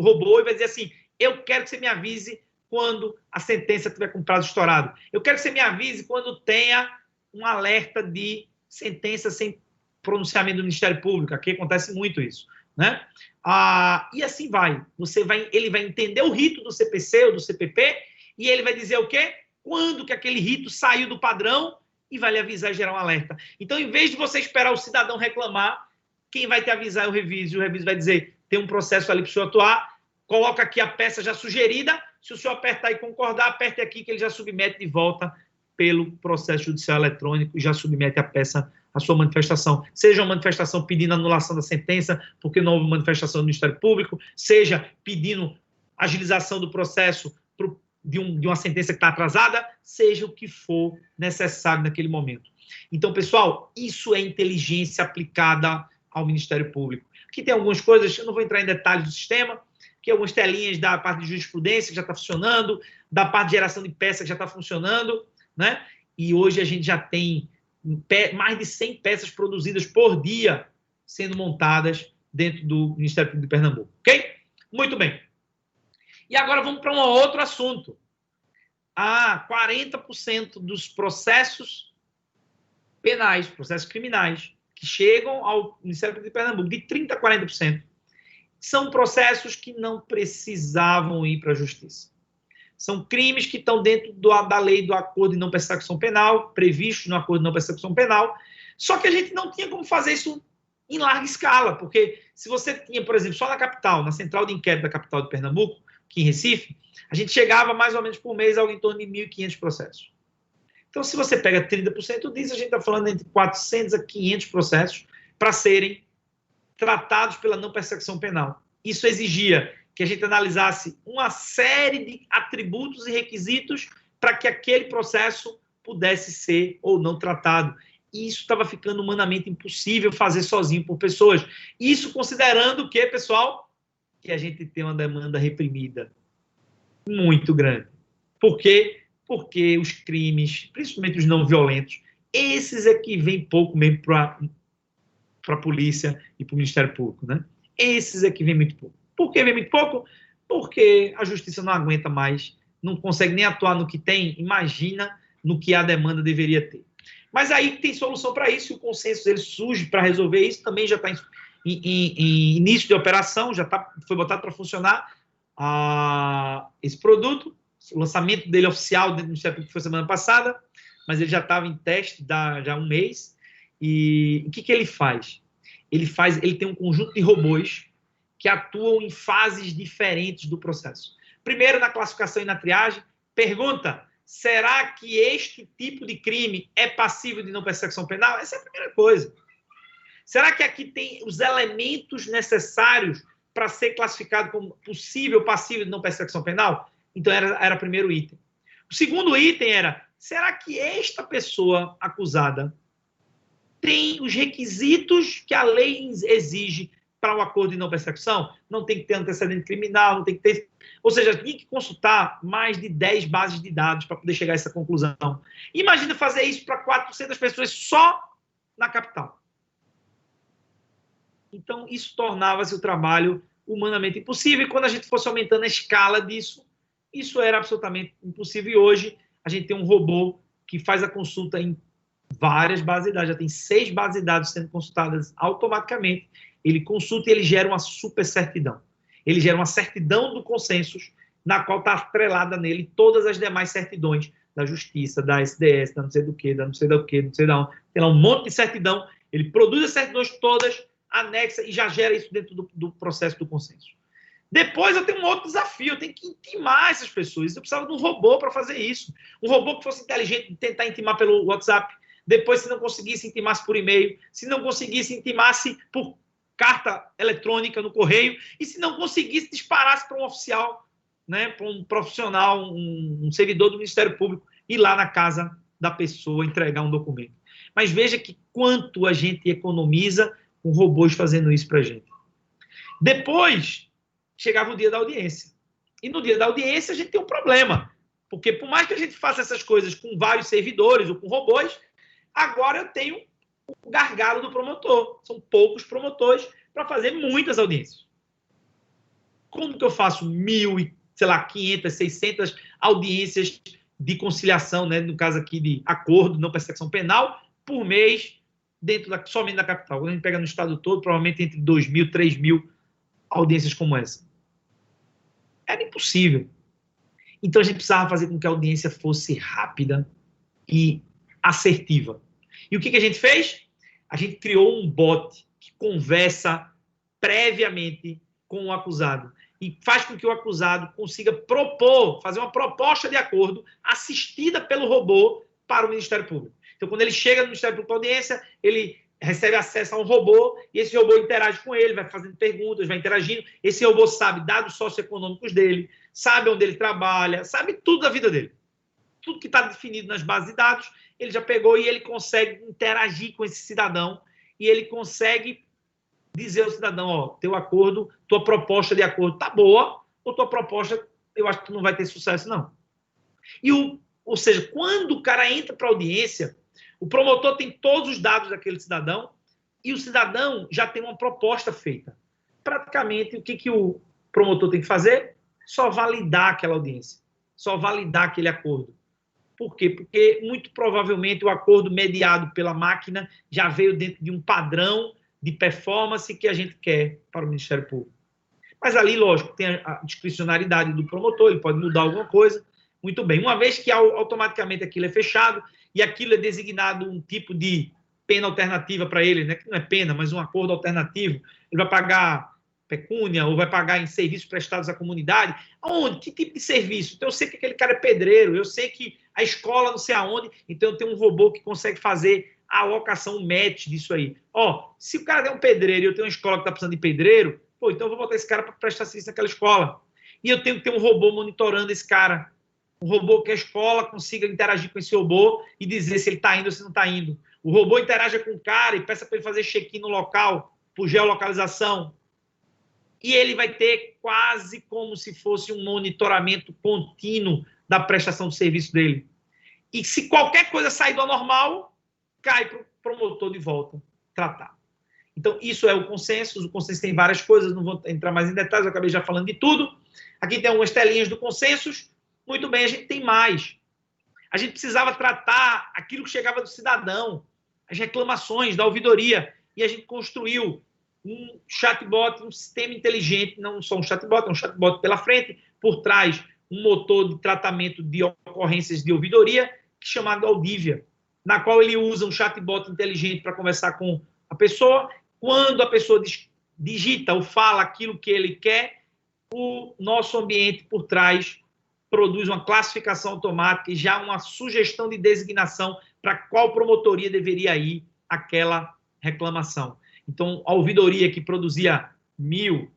robô e vai dizer assim, eu quero que você me avise quando a sentença tiver com prazo estourado. Eu quero que você me avise quando tenha um alerta de sentença sem pronunciamento do Ministério Público. Aqui acontece muito isso, né? E assim vai. Ele vai entender o rito do CPC ou do CPP e ele vai dizer o quê? Quando que aquele rito saiu do padrão e vai lhe avisar e gerar um alerta. Então, em vez de você esperar o cidadão reclamar, quem vai te avisar é o Revisio. O Revisio vai dizer, tem um processo ali para o senhor atuar, coloca aqui a peça já sugerida, se o senhor apertar e concordar, aperte aqui que ele já submete de volta pelo processo judicial eletrônico e já submete a peça à sua manifestação. Seja uma manifestação pedindo anulação da sentença, porque não houve manifestação do Ministério Público, seja pedindo agilização do processo de uma sentença que está atrasada, seja o que for necessário naquele momento. Então, pessoal, isso é inteligência aplicada ao Ministério Público. Aqui tem algumas coisas, eu não vou entrar em detalhes do sistema, que algumas telinhas da parte de jurisprudência que já está funcionando, da parte de geração de peça que já está funcionando, né? E hoje a gente já tem mais de 100 peças produzidas por dia sendo montadas dentro do Ministério Público de Pernambuco, ok? Muito bem. E agora vamos para um outro assunto. 40% dos processos penais, processos criminais, que chegam ao Ministério Público de Pernambuco, de 30% a 40%, são processos que não precisavam ir para a Justiça. São crimes que estão dentro da lei do acordo de não persecução penal, previstos no acordo de não persecução penal, só que a gente não tinha como fazer isso em larga escala, porque se você tinha, por exemplo, só na capital, na central de inquérito da capital de Pernambuco, aqui em Recife, a gente chegava mais ou menos por mês a algo em torno de 1.500 processos. Então, se você pega 30% disso, a gente está falando entre 400 a 500 processos para serem tratados pela não persecução penal. Isso exigia que a gente analisasse uma série de atributos e requisitos para que aquele processo pudesse ser ou não tratado. E isso estava ficando humanamente impossível fazer sozinho por pessoas. Isso considerando que, pessoal, que a gente tem uma demanda reprimida muito grande. Por quê? Porque os crimes, principalmente os não violentos, esses é que vêm pouco mesmo para a polícia e para o Ministério Público, né? Esses é que vêm muito pouco. Por que vem muito pouco? Porque a justiça não aguenta mais, não consegue nem atuar no que tem, imagina no que a demanda deveria ter. Mas aí tem solução para isso, e o consenso dele surge para resolver isso, também já está em início de operação, já foi botado para funcionar esse produto, o lançamento dele oficial dentro do Ministério Público foi semana passada, mas ele já estava em teste já há um mês. E o que ele faz? Ele tem um conjunto de robôs que atuam em fases diferentes do processo. Primeiro, na classificação e na triagem, pergunta, será que este tipo de crime é passível de não persecução penal? Essa é a primeira coisa. Será que aqui tem os elementos necessários para ser classificado como possível, passível de não persecução penal? Então, era o primeiro item. O segundo item era, será que esta pessoa acusada tem os requisitos que a lei exige para o acordo de não persecução? Não tem que ter antecedente criminal, não tem que ter... Ou seja, tinha que consultar mais de 10 bases de dados para poder chegar a essa conclusão. Imagina fazer isso para 400 pessoas só na capital. Então, isso tornava-se o trabalho humanamente impossível. E quando a gente fosse aumentando a escala disso, isso era absolutamente impossível. E hoje, a gente tem um robô que faz a consulta em várias bases de dados. Já tem 6 bases de dados sendo consultadas automaticamente. Ele consulta e ele gera uma super certidão. Ele gera uma certidão do consenso, na qual está atrelada nele todas as demais certidões da Justiça, da SDS, da não sei do que, da não sei do que, não sei da onde. Tem lá um monte de certidão. Ele produz as certidões todas, anexa e já gera isso dentro do processo do consenso. Depois eu tenho um outro desafio, eu tenho que intimar essas pessoas. Eu precisava de um robô para fazer isso. Um robô que fosse inteligente, tentar intimar pelo WhatsApp. Depois, se não conseguisse, intimasse por e-mail. Se não conseguisse, intimasse por carta eletrônica no correio. E se não conseguisse, disparasse para um oficial, né, para um profissional, um servidor do Ministério Público, ir lá na casa da pessoa entregar um documento. Mas veja que quanto a gente economiza com robôs fazendo isso para a gente. Depois, chegava o dia da audiência. E no dia da audiência, a gente tem um problema. Porque por mais que a gente faça essas coisas com vários servidores ou com robôs, agora eu tenho o gargalo do promotor. São poucos promotores para fazer muitas audiências. Como que eu faço 1.000, sei lá, 500, 600 audiências de conciliação, né, no caso aqui de acordo, não persecução penal, por mês, somente da capital? Quando a gente pega no estado todo, provavelmente entre 2.000, 3.000 audiências como essa. Era impossível. Então, a gente precisava fazer com que a audiência fosse rápida e assertiva. E o que a gente fez? A gente criou um bot que conversa previamente com o acusado e faz com que o acusado consiga fazer uma proposta de acordo assistida pelo robô para o Ministério Público. Então, quando ele chega no Ministério Público para audiência, ele recebe acesso a um robô e esse robô interage com ele, vai fazendo perguntas, vai interagindo. Esse robô sabe dados socioeconômicos dele, sabe onde ele trabalha, sabe tudo da vida dele. Tudo que está definido nas bases de dados, ele já pegou e ele consegue interagir com esse cidadão e ele consegue dizer ao cidadão, ó, teu acordo, tua proposta de acordo tá boa, ou tua proposta, eu acho que tu não vai ter sucesso, não. Ou seja, quando o cara entra para a audiência, o promotor tem todos os dados daquele cidadão e o cidadão já tem uma proposta feita. Praticamente, o que o promotor tem que fazer? Só validar aquela audiência, só validar aquele acordo. Por quê? Porque, muito provavelmente, o acordo mediado pela máquina já veio dentro de um padrão de performance que a gente quer para o Ministério Público. Mas ali, lógico, tem a discricionariedade do promotor, ele pode mudar alguma coisa. Muito bem. Uma vez que automaticamente aquilo é fechado e aquilo é designado um tipo de pena alternativa para ele, né? Que não é pena, mas um acordo alternativo, ele vai pagar pecúnia ou vai pagar em serviços prestados à comunidade. Aonde? Que tipo de serviço? Então, eu sei que aquele cara é pedreiro, eu sei que a escola não sei aonde, então eu tenho um robô que consegue fazer a alocação, um match disso aí. Ó, se o cara é um pedreiro e eu tenho uma escola que está precisando de pedreiro, pô, então eu vou botar esse cara para prestar serviço naquela escola. E eu tenho que ter um robô monitorando esse cara. Um robô que a escola consiga interagir com esse robô e dizer se ele está indo ou se não está indo. O robô interaja com o cara e peça para ele fazer check-in no local, por geolocalização. E ele vai ter quase como se fosse um monitoramento contínuo da prestação do serviço dele. E se qualquer coisa sair do anormal, cai para o promotor de volta tratar. Então, isso é o consenso. O consenso tem várias coisas, não vou entrar mais em detalhes, eu acabei já falando de tudo. Aqui tem algumas telinhas do consenso. Muito bem, a gente tem mais. A gente precisava tratar aquilo que chegava do cidadão, as reclamações da ouvidoria, e a gente construiu um chatbot, um sistema inteligente, não só um chatbot pela frente, por trás um motor de tratamento de ocorrências de ouvidoria, chamado Audívia, na qual ele usa um chatbot inteligente para conversar com a pessoa. Quando a pessoa digita ou fala aquilo que ele quer, o nosso ambiente por trás produz uma classificação automática e já uma sugestão de designação para qual promotoria deveria ir aquela reclamação. Então, a ouvidoria que produzia 1.000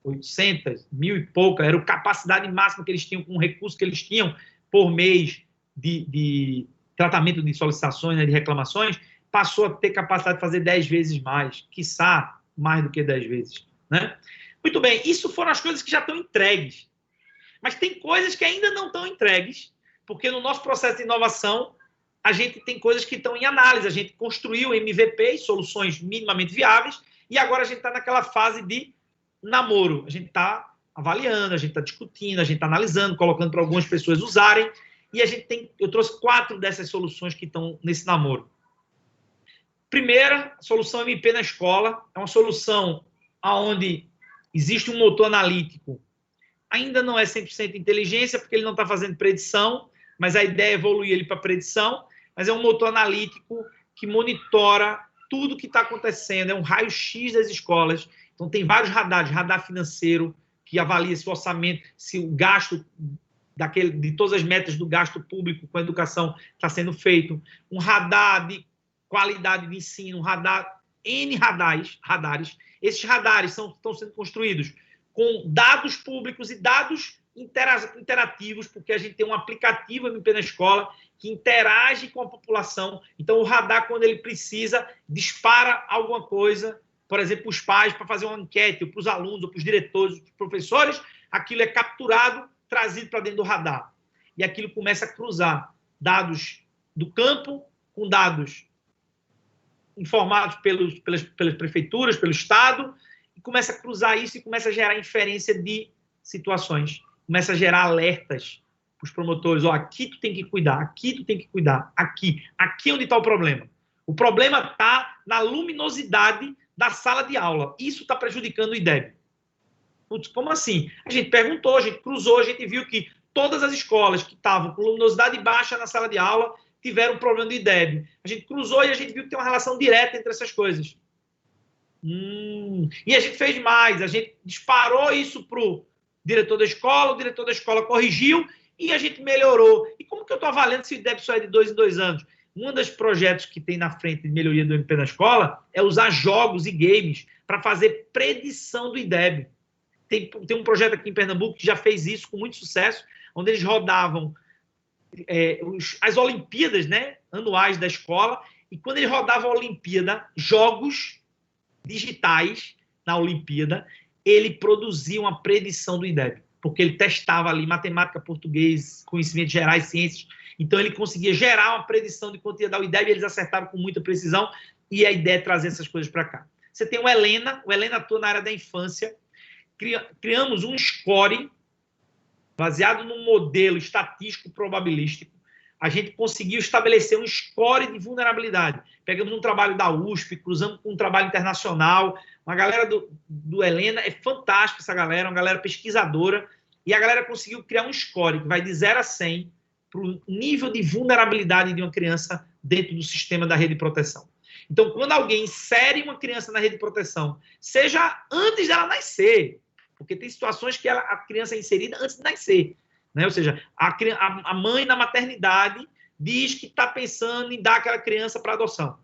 800, 1.000 e pouca, era a capacidade máxima que eles tinham, com o recurso que eles tinham por mês de tratamento de solicitações, né, de reclamações, passou a ter capacidade de fazer 10 vezes mais, quiçá mais do que 10 vezes. Né? Muito bem, isso foram as coisas que já estão entregues. Mas tem coisas que ainda não estão entregues, porque no nosso processo de inovação, a gente tem coisas que estão em análise. A gente construiu MVPs, soluções minimamente viáveis, e agora a gente está naquela fase de namoro. A gente está avaliando, a gente está discutindo, a gente está analisando, colocando para algumas pessoas usarem, e eu trouxe 4 dessas soluções que estão nesse namoro. Primeira, solução MP na escola, é uma solução onde existe um motor analítico. Ainda não é 100% inteligência, porque ele não está fazendo predição, mas a ideia é evoluir ele para predição, mas é um motor analítico que monitora tudo o que está acontecendo, é um raio-x das escolas. Então, tem vários radares, radar financeiro, que avalia se o orçamento, se o gasto de todas as metas do gasto público com a educação está sendo feito, um radar de qualidade de ensino, um radar, N radares. Esses radares estão sendo construídos com dados públicos e dados interativos, porque a gente tem um aplicativo MP na escola que interage com a população. Então, o radar, quando ele precisa, dispara alguma coisa, por exemplo, os pais, para fazer uma enquete, ou para os alunos, ou para os diretores, ou para os professores, aquilo é capturado, trazido para dentro do radar. E aquilo começa a cruzar dados do campo com dados informados pelas prefeituras, pelo Estado, e começa a cruzar isso e começa a gerar inferência de situações. Começa a gerar alertas para os promotores. Aqui tu tem que cuidar, aqui tu tem que cuidar, aqui onde está o problema. O problema está na luminosidade da sala de aula. Isso está prejudicando o IDEB. Putz, como assim? A gente perguntou, a gente cruzou, a gente viu que todas as escolas que estavam com luminosidade baixa na sala de aula tiveram um problema do IDEB. A gente cruzou e a gente viu que tem uma relação direta entre essas coisas. E a gente fez mais, a gente disparou isso para o diretor da escola, o diretor da escola corrigiu e a gente melhorou. E como que eu estou avaliando se o IDEB só é de 2 em 2 anos? Um dos projetos que tem na frente de melhoria do MP na escola é usar jogos e games para fazer predição do IDEB. Tem um projeto aqui em Pernambuco que já fez isso com muito sucesso, onde eles rodavam as Olimpíadas, né, anuais da escola, e quando ele rodava a Olimpíada, jogos digitais na Olimpíada, ele produzia uma predição do IDEB, porque ele testava ali matemática, português, conhecimentos gerais, ciências, então ele conseguia gerar uma predição de quanto ia dar o IDEB, e eles acertavam com muita precisão, e a ideia é trazer essas coisas para cá. Você tem o Helena atua na área da infância, criamos um score baseado num modelo estatístico probabilístico. A gente conseguiu estabelecer um score de vulnerabilidade. Pegamos um trabalho da USP, cruzamos com um trabalho internacional. Uma galera do Helena, é fantástica essa galera, uma galera pesquisadora, e a galera conseguiu criar um score que vai de 0 a 100 para o nível de vulnerabilidade de uma criança dentro do sistema da rede de proteção. Então, quando alguém insere uma criança na rede de proteção, seja antes dela nascer, porque tem situações que a criança é inserida antes de nascer, né? Ou seja, a mãe na maternidade diz que está pensando em dar aquela criança para adoção.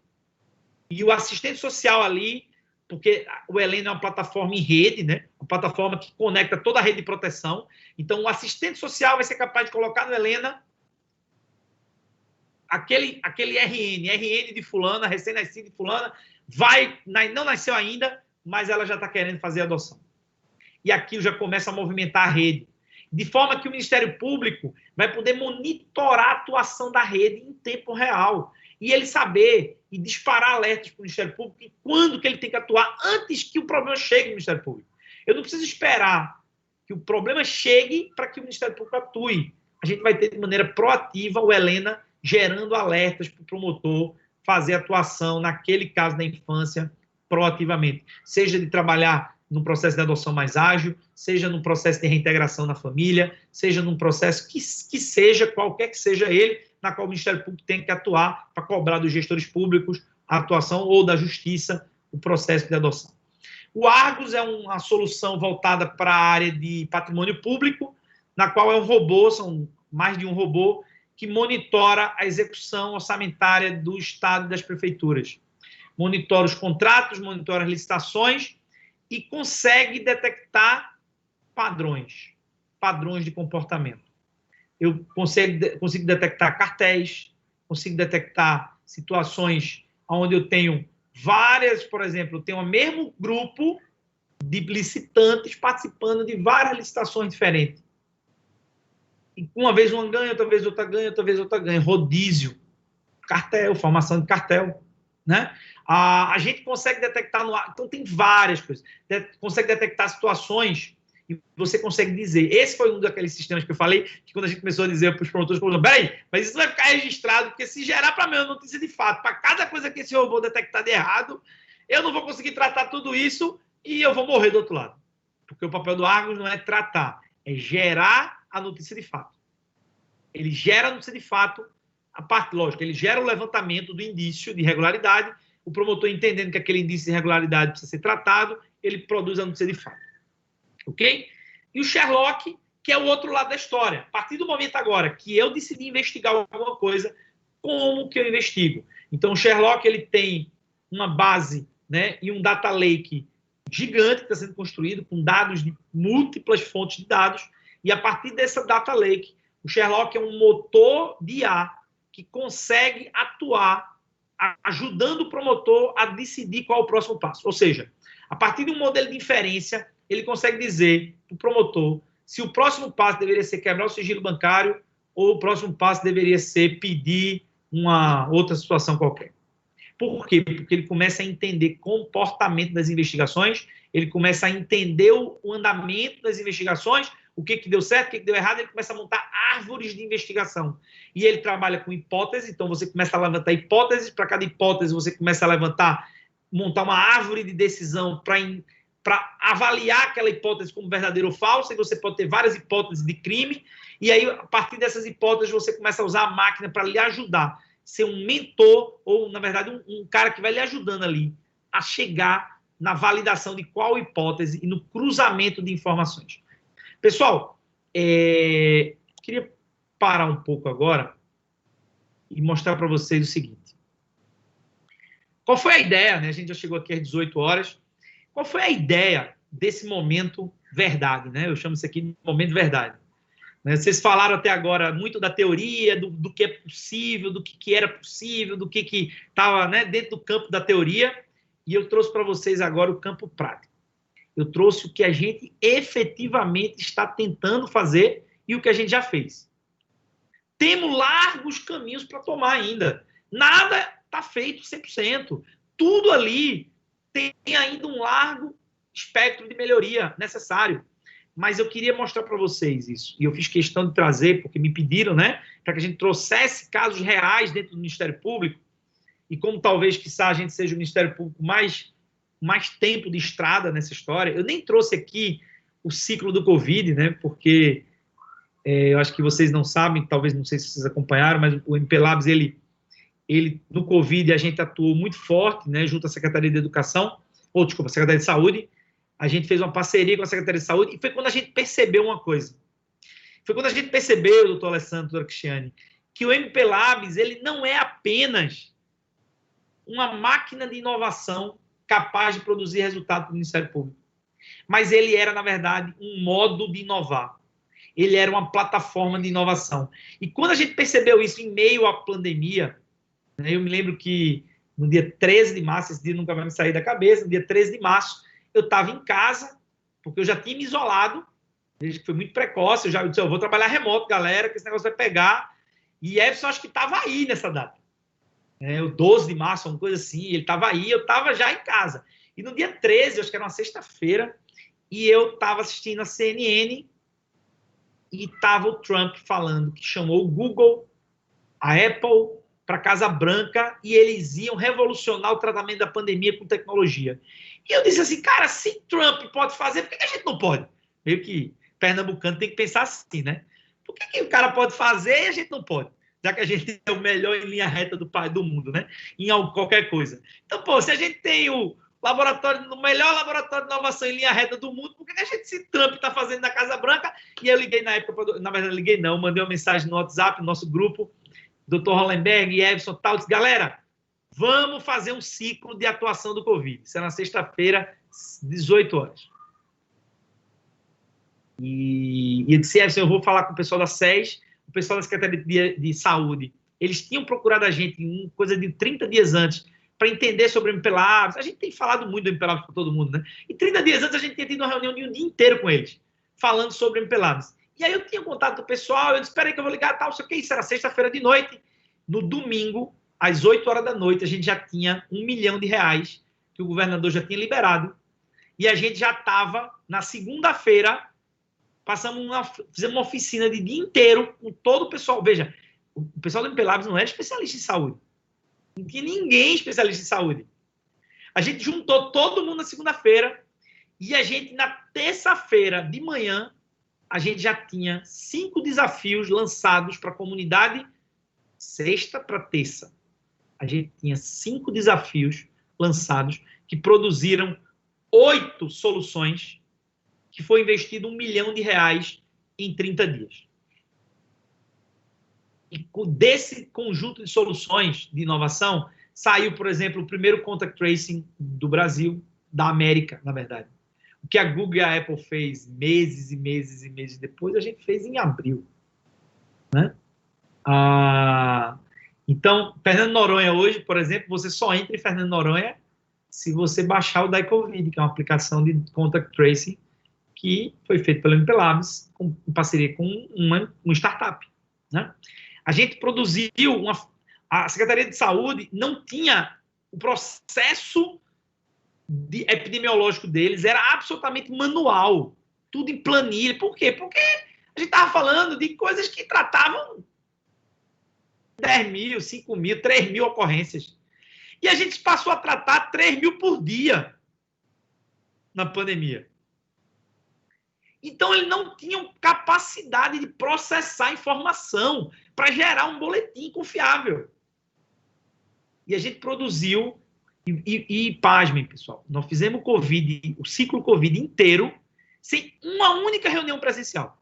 E o assistente social ali, porque o Helena é uma plataforma em rede, né? Uma plataforma que conecta toda a rede de proteção. Então, o assistente social vai ser capaz de colocar no Helena aquele RN de fulana, recém-nascido de fulana, não nasceu ainda, mas ela já está querendo fazer a adoção. E aquilo já começa a movimentar a rede. De forma que o Ministério Público vai poder monitorar a atuação da rede em tempo real. E ele saber e disparar alertas para o Ministério Público e quando que ele tem que atuar antes que o problema chegue no Ministério Público. Eu não preciso esperar que o problema chegue para que o Ministério Público atue. A gente vai ter de maneira proativa o Helena gerando alertas para o promotor fazer atuação naquele caso da infância proativamente. Seja de trabalhar num processo de adoção mais ágil, seja num processo de reintegração na família, seja num processo que seja, qualquer que seja ele, na qual o Ministério Público tem que atuar para cobrar dos gestores públicos a atuação ou da Justiça o processo de adoção. O Argos é uma solução voltada para a área de patrimônio público, na qual é um robô, são mais de um robô, que monitora a execução orçamentária do Estado e das prefeituras. Monitora os contratos, monitora as licitações, e consegue detectar padrões de comportamento. Eu consigo detectar cartéis, consigo detectar situações onde eu tenho várias, por exemplo, eu tenho o mesmo grupo de licitantes participando de várias licitações diferentes. E uma vez uma ganha, outra vez outra ganha, outra vez outra ganha. Rodízio, cartel, formação de cartel, né? A gente consegue detectar no ar, então tem várias coisas. Consegue detectar situações e você consegue dizer. Esse foi um daqueles sistemas que eu falei, que quando a gente começou a dizer para os promotores, peraí, mas isso vai ficar registrado, porque se gerar para mim uma notícia de fato, para cada coisa que esse robô detectar de errado, eu não vou conseguir tratar tudo isso e eu vou morrer do outro lado. Porque o papel do Argus não é tratar, é gerar a notícia de fato. Ele gera a notícia de fato, a parte lógica, ele gera o levantamento do indício de irregularidade, o promotor entendendo que aquele indício de irregularidade precisa ser tratado, ele produz a notícia de fato. Ok? E o Sherlock, que é o outro lado da história. A partir do momento agora que eu decidi investigar alguma coisa, como que eu investigo? Então, o Sherlock, ele tem uma base, né, e um data lake gigante que está sendo construído, com dados de múltiplas fontes de dados, e a partir dessa data lake, o Sherlock é um motor de IA que consegue atuar ajudando o promotor a decidir qual é o próximo passo. Ou seja, a partir de um modelo de inferência, ele consegue dizer para o promotor se o próximo passo deveria ser quebrar o sigilo bancário ou o próximo passo deveria ser pedir uma outra situação qualquer. Por quê? Porque ele começa a entender comportamento das investigações, ele começa a entender o andamento das investigações, o que deu certo, o que deu errado, ele começa a montar árvores de investigação. E ele trabalha com hipóteses, então você começa a levantar hipóteses, para cada hipótese você começa a montar uma árvore de decisão para avaliar aquela hipótese como verdadeira ou falsa, e você pode ter várias hipóteses de crime, e aí, a partir dessas hipóteses, você começa a usar a máquina para lhe ajudar, ser um mentor, ou, na verdade, um cara que vai lhe ajudando ali a chegar na validação de qual hipótese e no cruzamento de informações. Pessoal, queria parar um pouco agora e mostrar para vocês o seguinte. Qual foi a ideia, né? A gente já chegou aqui às 18 horas. Qual foi a ideia desse momento verdade, né? Eu chamo isso aqui de momento verdade. Vocês falaram até agora muito da teoria, do que é possível, do que era possível, do que estava, né, dentro do campo da teoria, e eu trouxe para vocês agora o campo prático. Eu trouxe o que a gente efetivamente está tentando fazer e o que a gente já fez. Temos largos caminhos para tomar ainda. Nada está feito 100%. Tudo ali tem ainda um largo espectro de melhoria necessário. Mas eu queria mostrar para vocês isso. E eu fiz questão de trazer, porque me pediram, né, para que a gente trouxesse casos reais dentro do Ministério Público. E como talvez, quiçá, a gente seja o Ministério Público mais tempo de estrada nessa história, eu nem trouxe aqui o ciclo do Covid, né, porque eu acho que vocês não sabem, talvez não sei se vocês acompanharam, mas o MP Labs, ele no Covid, a gente atuou muito forte, né, junto à Secretaria de Educação, Secretaria de Saúde. A gente fez uma parceria com a Secretaria de Saúde e foi quando a gente percebeu uma coisa. Foi quando a gente percebeu, doutor Alessandro, doutora Cristiane, que o MP Labs, ele não é apenas uma máquina de inovação capaz de produzir resultado para o Ministério Público. Mas ele era, na verdade, um modo de inovar. Ele era uma plataforma de inovação. E quando a gente percebeu isso em meio à pandemia, né, eu me lembro que no dia 13 de março, esse dia nunca vai me sair da cabeça, no dia 13 de março, eu estava em casa, porque eu já tinha me isolado, desde que foi muito precoce, eu já disse, eu vou trabalhar remoto, galera, que esse negócio vai pegar. E Everson, acho que estava aí nessa data. O 12 de março, uma coisa assim, ele estava aí, eu estava já em casa. E no dia 13, acho que era uma sexta-feira, e eu estava assistindo a CNN, e estava o Trump falando que chamou o Google, a Apple, para a Casa Branca, e eles iam revolucionar o tratamento da pandemia com tecnologia. E eu disse assim, cara, se Trump pode fazer, por que a gente não pode? Meio que pernambucano tem que pensar assim, né? Por que o cara pode fazer e a gente não pode? Já que a gente é o melhor em linha reta do mundo, né? Em qualquer coisa. Então, pô, se a gente tem o melhor laboratório de inovação em linha reta do mundo, por que a gente, se Trump está fazendo na Casa Branca? E eu liguei na época, na verdade, liguei não, mandei uma mensagem no WhatsApp, no nosso grupo, Dr. Hollenberg e Everson tal, disse, galera, vamos fazer um ciclo de atuação do Covid. Isso é na sexta-feira, 18 horas. E eu disse, eu vou falar com o pessoal da SES, o pessoal da Secretaria de Saúde. Eles tinham procurado a gente coisa de 30 dias antes para entender sobre o MPLabs. A gente tem falado muito do MPLabs para todo mundo, né? E 30 dias antes a gente tinha tido uma reunião de um dia inteiro com eles, falando sobre o MPLabs. E aí eu tinha contato com o pessoal, eu disse, espera aí que eu vou ligar, tal, sei o que, isso era sexta-feira de noite. No domingo, às 8 horas da noite, a gente já tinha R$1 milhão que o governador já tinha liberado. E a gente já estava, na segunda-feira, fizemos uma oficina de dia inteiro com todo o pessoal. Veja, o pessoal do MPLabs não era especialista em saúde. Não tinha ninguém especialista em saúde. A gente juntou todo mundo na segunda-feira e a gente, na terça-feira de manhã, a gente já tinha 5 desafios lançados para a comunidade, sexta para terça. A gente tinha 5 desafios lançados que produziram 8 soluções que foi investido R$1 milhão em 30 dias. E desse conjunto de soluções de inovação, saiu, por exemplo, o primeiro contact tracing do Brasil, da América, na verdade. O que a Google e a Apple fez meses e meses e meses depois, a gente fez em abril. Né? Então, Fernando Noronha hoje, por exemplo, você só entra em Fernando Noronha se você baixar o DaiCovid, que é uma aplicação de contact tracing que foi feito pelo MPLabs em parceria com uma startup. Né? A gente produziu, a Secretaria de Saúde não tinha o processo epidemiológico deles, era absolutamente manual, tudo em planilha. Por quê? Porque a gente estava falando de coisas que tratavam 10 mil, 5 mil, 3 mil ocorrências. E a gente passou a tratar 3 mil por dia na pandemia. Então, eles não tinham capacidade de processar informação para gerar um boletim confiável. E a gente produziu, e pasmem, pessoal, nós fizemos o ciclo Covid inteiro sem uma única reunião presencial.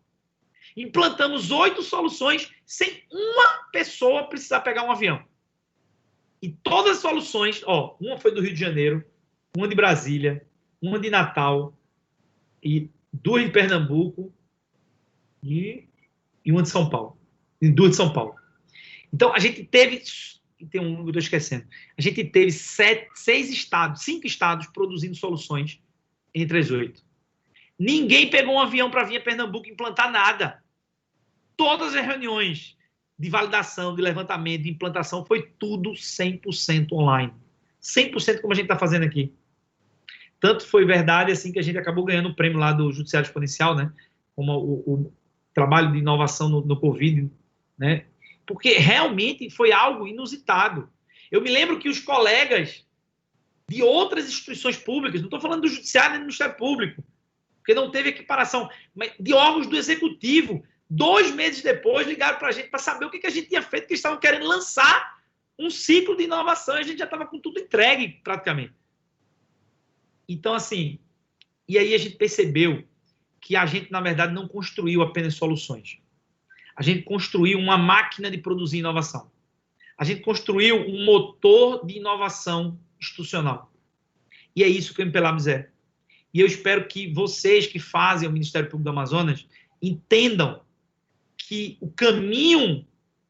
Implantamos 8 soluções sem uma pessoa precisar pegar um avião. E todas as soluções, uma foi do Rio de Janeiro, uma de Brasília, uma de Natal, e 2 de Pernambuco e uma de São Paulo. E 2 de São Paulo. Então, a gente teve... Tem um que eu estou esquecendo. A gente teve 5 estados produzindo soluções entre as 8. Ninguém pegou um avião para vir a Pernambuco implantar nada. Todas as reuniões de validação, de levantamento, de implantação, foi tudo 100% online. 100% como a gente está fazendo aqui. Tanto foi verdade assim que a gente acabou ganhando o prêmio lá do Judiciário Exponencial, né? Como o trabalho de inovação no Covid, né? Porque realmente foi algo inusitado. Eu me lembro que os colegas de outras instituições públicas, não estou falando do Judiciário nem do Ministério Público, porque não teve equiparação, mas de órgãos do Executivo, 2 meses depois, ligaram para a gente para saber o que a gente tinha feito, que eles estavam querendo lançar um ciclo de inovação, e a gente já estava com tudo entregue, praticamente. Então, assim, e aí a gente percebeu que a gente, na verdade, não construiu apenas soluções. A gente construiu uma máquina de produzir inovação. A gente construiu um motor de inovação institucional. E é isso que o MPLabs é. E eu espero que vocês que fazem o Ministério Público do Amazonas entendam que o caminho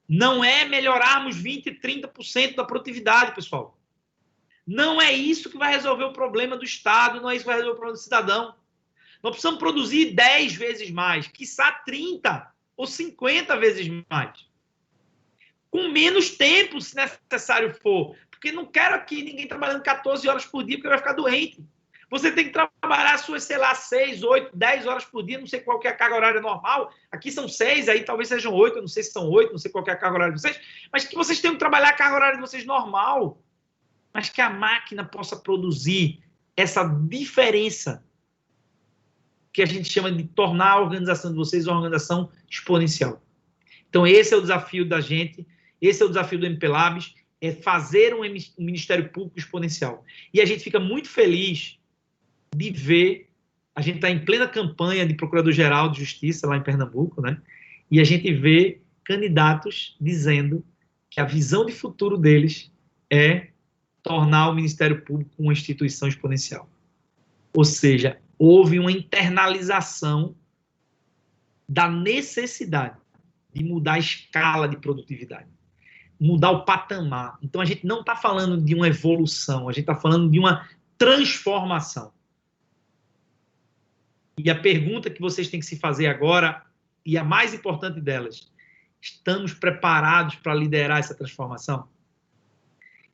não é melhorarmos 20%, 30% da produtividade, pessoal. Não é isso que vai resolver o problema do Estado, não é isso que vai resolver o problema do cidadão. Nós precisamos produzir 10 vezes mais, quiçá 30 ou 50 vezes mais. Com menos tempo, se necessário for. Porque não quero aqui ninguém trabalhando 14 horas por dia, porque vai ficar doente. Você tem que trabalhar suas, 6, 8, 10 horas por dia, não sei qual que é a carga horária normal. Aqui são 6, aí talvez sejam 8, eu não sei se são 8, não sei qual que é a carga horária de vocês, mas que vocês tenham que trabalhar a carga horária de vocês normal. Mas que a máquina possa produzir essa diferença que a gente chama de tornar a organização de vocês uma organização exponencial. Então, esse é o desafio da gente, esse é o desafio do MPLabs, é fazer um Ministério Público exponencial. E a gente fica muito feliz de ver, a gente está em plena campanha de Procurador-Geral de Justiça lá em Pernambuco, né? E a gente vê candidatos dizendo que a visão de futuro deles é tornar o Ministério Público uma instituição exponencial. Ou seja, houve uma internalização da necessidade de mudar a escala de produtividade, mudar o patamar. Então, a gente não está falando de uma evolução, a gente está falando de uma transformação. E a pergunta que vocês têm que se fazer agora, e a mais importante delas, estamos preparados para liderar essa transformação?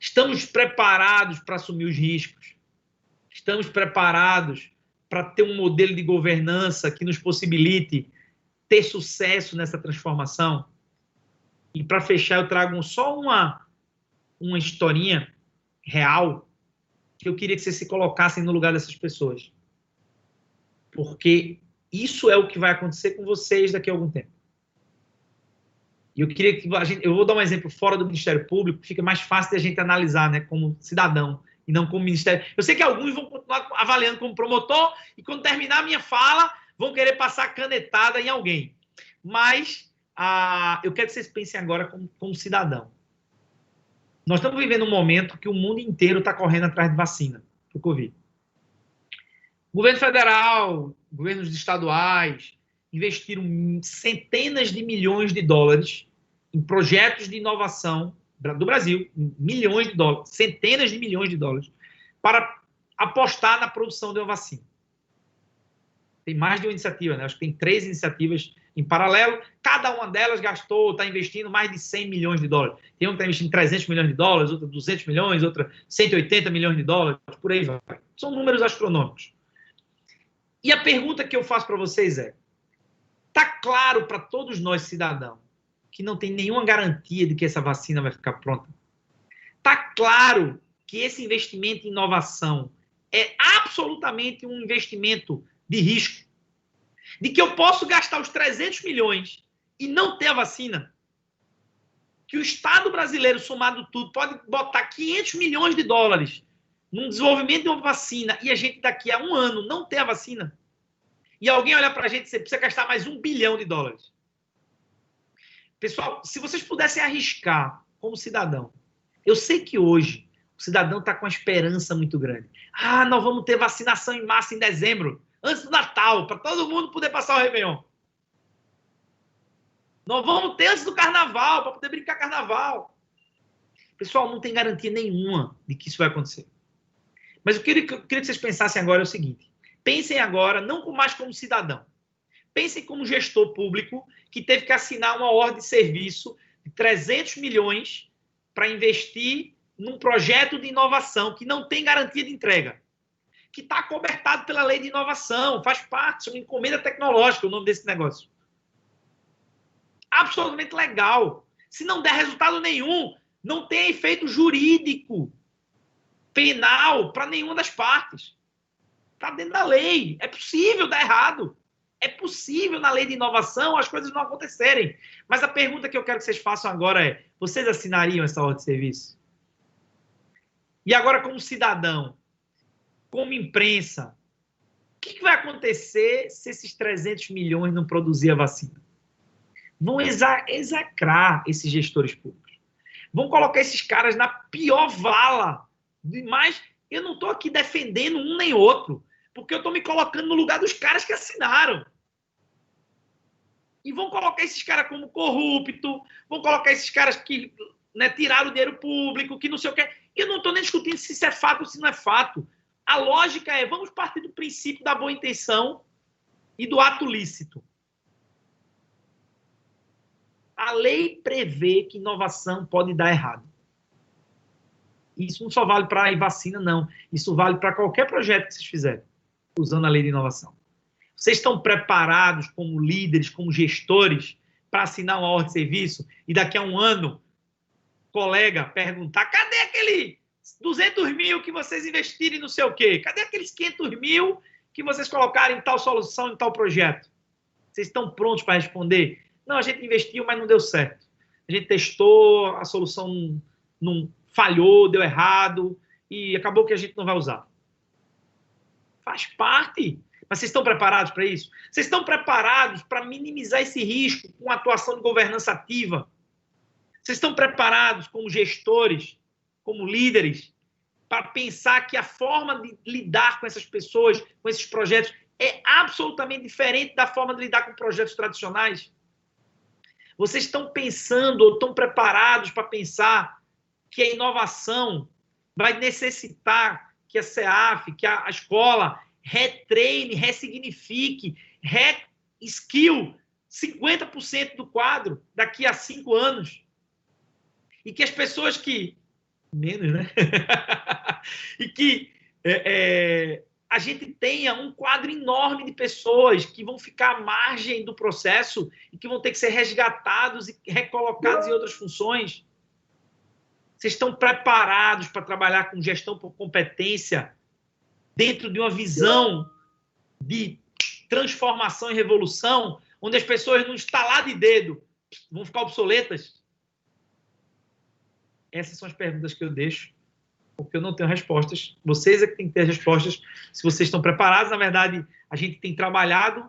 Estamos preparados para assumir os riscos? Estamos preparados para ter um modelo de governança que nos possibilite ter sucesso nessa transformação? E para fechar, eu trago só uma historinha real que eu queria que vocês se colocassem no lugar dessas pessoas. Porque isso é o que vai acontecer com vocês daqui a algum tempo. E eu queria que eu vou dar um exemplo fora do Ministério Público, fica mais fácil de a gente analisar, né, como cidadão e não como ministério. Eu sei que alguns vão continuar avaliando como promotor e quando terminar a minha fala vão querer passar canetada em alguém. Mas eu quero que vocês pensem agora como cidadão. Nós estamos vivendo um momento que o mundo inteiro está correndo atrás de vacina para o Covid. O governo federal, governos estaduais investiram centenas de milhões de dólares em projetos de inovação do Brasil, milhões de dólares, centenas de milhões de dólares, para apostar na produção de uma vacina. Tem mais de uma iniciativa, né? Acho que tem 3 iniciativas em paralelo. Cada uma delas está investindo mais de 100 milhões de dólares. Tem uma que está investindo 300 milhões de dólares, outra 200 milhões, outra 180 milhões de dólares, por aí vai. São números astronômicos. E a pergunta que eu faço para vocês é, está claro para todos nós, cidadãos, que não tem nenhuma garantia de que essa vacina vai ficar pronta? Está claro que esse investimento em inovação é absolutamente um investimento de risco? De que eu posso gastar os 300 milhões e não ter a vacina? Que o Estado brasileiro, somado tudo, pode botar 500 milhões de dólares num desenvolvimento de uma vacina e a gente daqui a um ano não ter a vacina? E alguém olha para a gente e diz, precisa gastar mais $1 bilhão. Pessoal, se vocês pudessem arriscar como cidadão, eu sei que hoje o cidadão está com uma esperança muito grande. Nós vamos ter vacinação em massa em dezembro, antes do Natal, para todo mundo poder passar o Réveillon. Nós vamos ter antes do Carnaval, para poder brincar Carnaval. Pessoal, não tem garantia nenhuma de que isso vai acontecer. Mas eu queria que vocês pensassem agora o seguinte. Pensem agora, não mais como cidadão. Pensem como gestor público que teve que assinar uma ordem de serviço de 300 milhões para investir num projeto de inovação que não tem garantia de entrega, que está cobertado pela lei de inovação, faz parte, é uma encomenda tecnológica o nome desse negócio. Absolutamente legal. Se não der resultado nenhum, não tem efeito jurídico, penal, para nenhuma das partes. Está dentro da lei. É possível dar errado. É possível, na lei de inovação, as coisas não acontecerem. Mas a pergunta que eu quero que vocês façam agora é, vocês assinariam essa ordem de serviço? E agora, como cidadão, como imprensa, o que vai acontecer se esses 300 milhões não produzir a vacina? Vão execrar esses gestores públicos. Vão colocar esses caras na pior vala. Mas eu não estou aqui defendendo um nem outro, porque eu estou me colocando no lugar dos caras que assinaram. E vão colocar esses caras como corrupto, vão colocar esses caras que tiraram o dinheiro público, que não sei o quê. Eu não estou nem discutindo se isso é fato ou se não é fato. A lógica é, vamos partir do princípio da boa intenção e do ato lícito. A lei prevê que inovação pode dar errado. Isso não só vale para a vacina, não. Isso vale para qualquer projeto que vocês fizerem, usando a lei de inovação. Vocês estão preparados como líderes, como gestores, para assinar uma ordem de serviço e daqui a um ano, colega perguntar, cadê aquele 200 mil que vocês investirem em não sei o quê? Cadê aqueles 500 mil que vocês colocaram em tal solução, em tal projeto? Vocês estão prontos para responder? Não, a gente investiu, mas não deu certo. A gente testou, a solução não falhou, deu errado e acabou que a gente não vai usar. Faz parte. Mas vocês estão preparados para isso? Vocês estão preparados para minimizar esse risco com a atuação de governança ativa? Vocês estão preparados como gestores, como líderes, para pensar que a forma de lidar com essas pessoas, com esses projetos, é absolutamente diferente da forma de lidar com projetos tradicionais. Vocês estão pensando ou estão preparados para pensar que a inovação vai necessitar que a CEAF, que a escola retreine, ressignifique, re-skill 50% do quadro daqui a 5 anos? E que as pessoas que... Menos, né? E que a gente tenha um quadro enorme de pessoas que vão ficar à margem do processo e que vão ter que ser resgatados e recolocados em outras funções. Vocês estão preparados para trabalhar com gestão por competência dentro de uma visão de transformação e revolução, onde as pessoas, num estalar de dedo, vão ficar obsoletas? Essas são as perguntas que eu deixo, porque eu não tenho respostas. Vocês é que têm que ter respostas. Se vocês estão preparados, na verdade, a gente tem trabalhado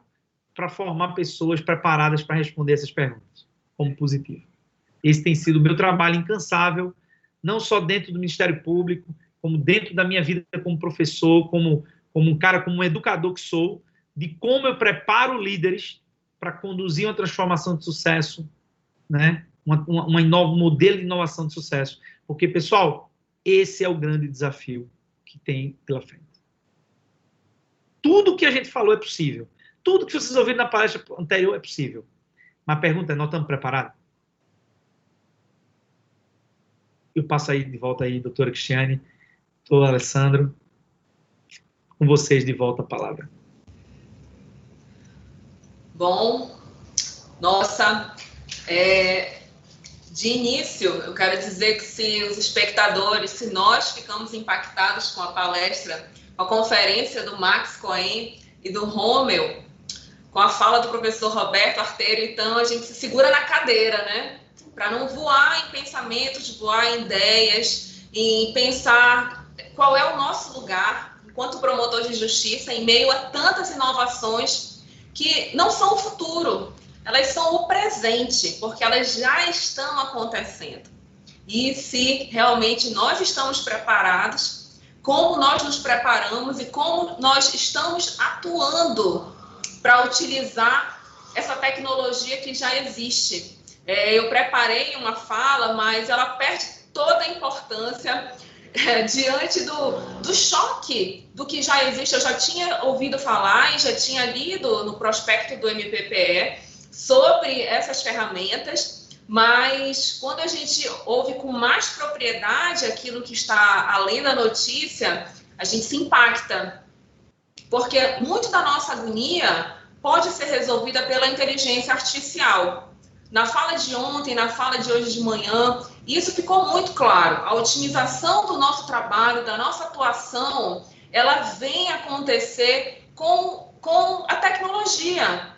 para formar pessoas preparadas para responder essas perguntas, como positivo. Esse tem sido o meu trabalho incansável, não só dentro do Ministério Público, como dentro da minha vida como professor, como um cara, como um educador que sou, de como eu preparo líderes para conduzir uma transformação de sucesso, né? Um novo modelo de inovação de sucesso. Porque, pessoal, esse é o grande desafio que tem pela frente. Tudo que a gente falou é possível. Tudo que vocês ouviram na palestra anterior é possível. Mas a pergunta é, nós estamos preparados? Eu passo aí de volta aí, doutora Cristiane, doutor Alessandro, com vocês de volta a palavra. Bom, nossa, de início, eu quero dizer que se os espectadores, se nós ficamos impactados com a palestra, com a conferência do Max Cohen e do Rommel, com a fala do professor Roberto Arteiro, então a gente se segura na cadeira, né? Para não voar em pensamentos, voar em ideias, em pensar qual é o nosso lugar enquanto promotor de justiça em meio a tantas inovações que não são o futuro, elas são o presente, porque elas já estão acontecendo. E se realmente nós estamos preparados, como nós nos preparamos e como nós estamos atuando para utilizar essa tecnologia que já existe. Eu preparei uma fala, mas ela perde toda a importância diante do choque do que já existe. Eu já tinha ouvido falar e já tinha lido no prospecto do MPPE sobre essas ferramentas, mas quando a gente ouve com mais propriedade aquilo que está além da notícia, a gente se impacta, porque muito da nossa agonia pode ser resolvida pela inteligência artificial. Na fala de ontem, na fala de hoje de manhã, isso ficou muito claro. A otimização do nosso trabalho, da nossa atuação, ela vem acontecer com a tecnologia.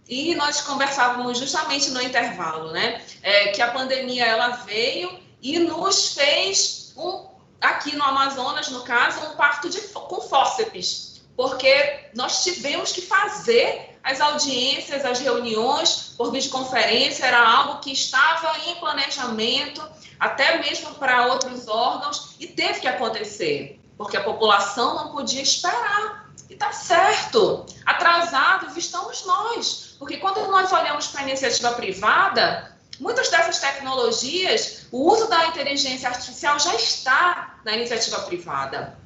E nós conversávamos justamente no intervalo, né? Que a pandemia ela veio e nos fez, aqui no Amazonas, no caso, um parto com fórceps, porque nós tivemos que fazer as audiências, as reuniões por videoconferência, era algo que estava em planejamento, até mesmo para outros órgãos, e teve que acontecer, porque a população não podia esperar. E tá certo, atrasados estamos nós, porque quando nós olhamos para a iniciativa privada, muitas dessas tecnologias, o uso da inteligência artificial já está na iniciativa privada.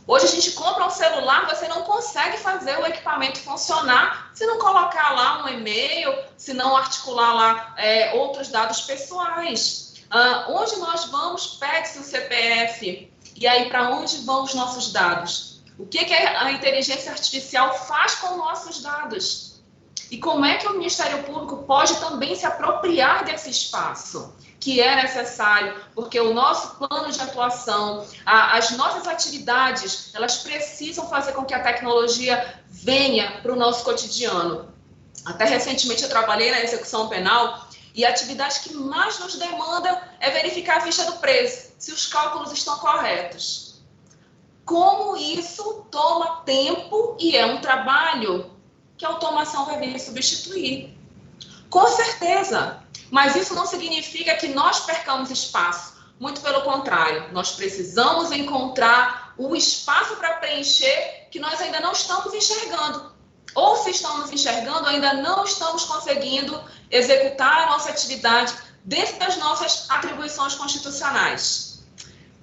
Hoje a gente compra um celular, você não consegue fazer o equipamento funcionar se não colocar lá um e-mail, se não articular lá outros dados pessoais. Onde nós vamos, pede-se o CPF, e aí para onde vão os nossos dados? O que a inteligência artificial faz com nossos dados? E como é que o Ministério Público pode também se apropriar desse espaço que é necessário, porque o nosso plano de atuação, as nossas atividades, elas precisam fazer com que a tecnologia venha para o nosso cotidiano. Até recentemente eu trabalhei na execução penal e a atividade que mais nos demanda é verificar a ficha do preso, se os cálculos estão corretos. Como isso toma tempo e é um trabalho que a automação vai vir substituir. Com certeza, mas isso não significa que nós percamos espaço. Muito pelo contrário, nós precisamos encontrar um espaço para preencher que nós ainda não estamos enxergando. ou se estão nos enxergando, ainda não estamos conseguindo executar a nossa atividade dentro das nossas atribuições constitucionais.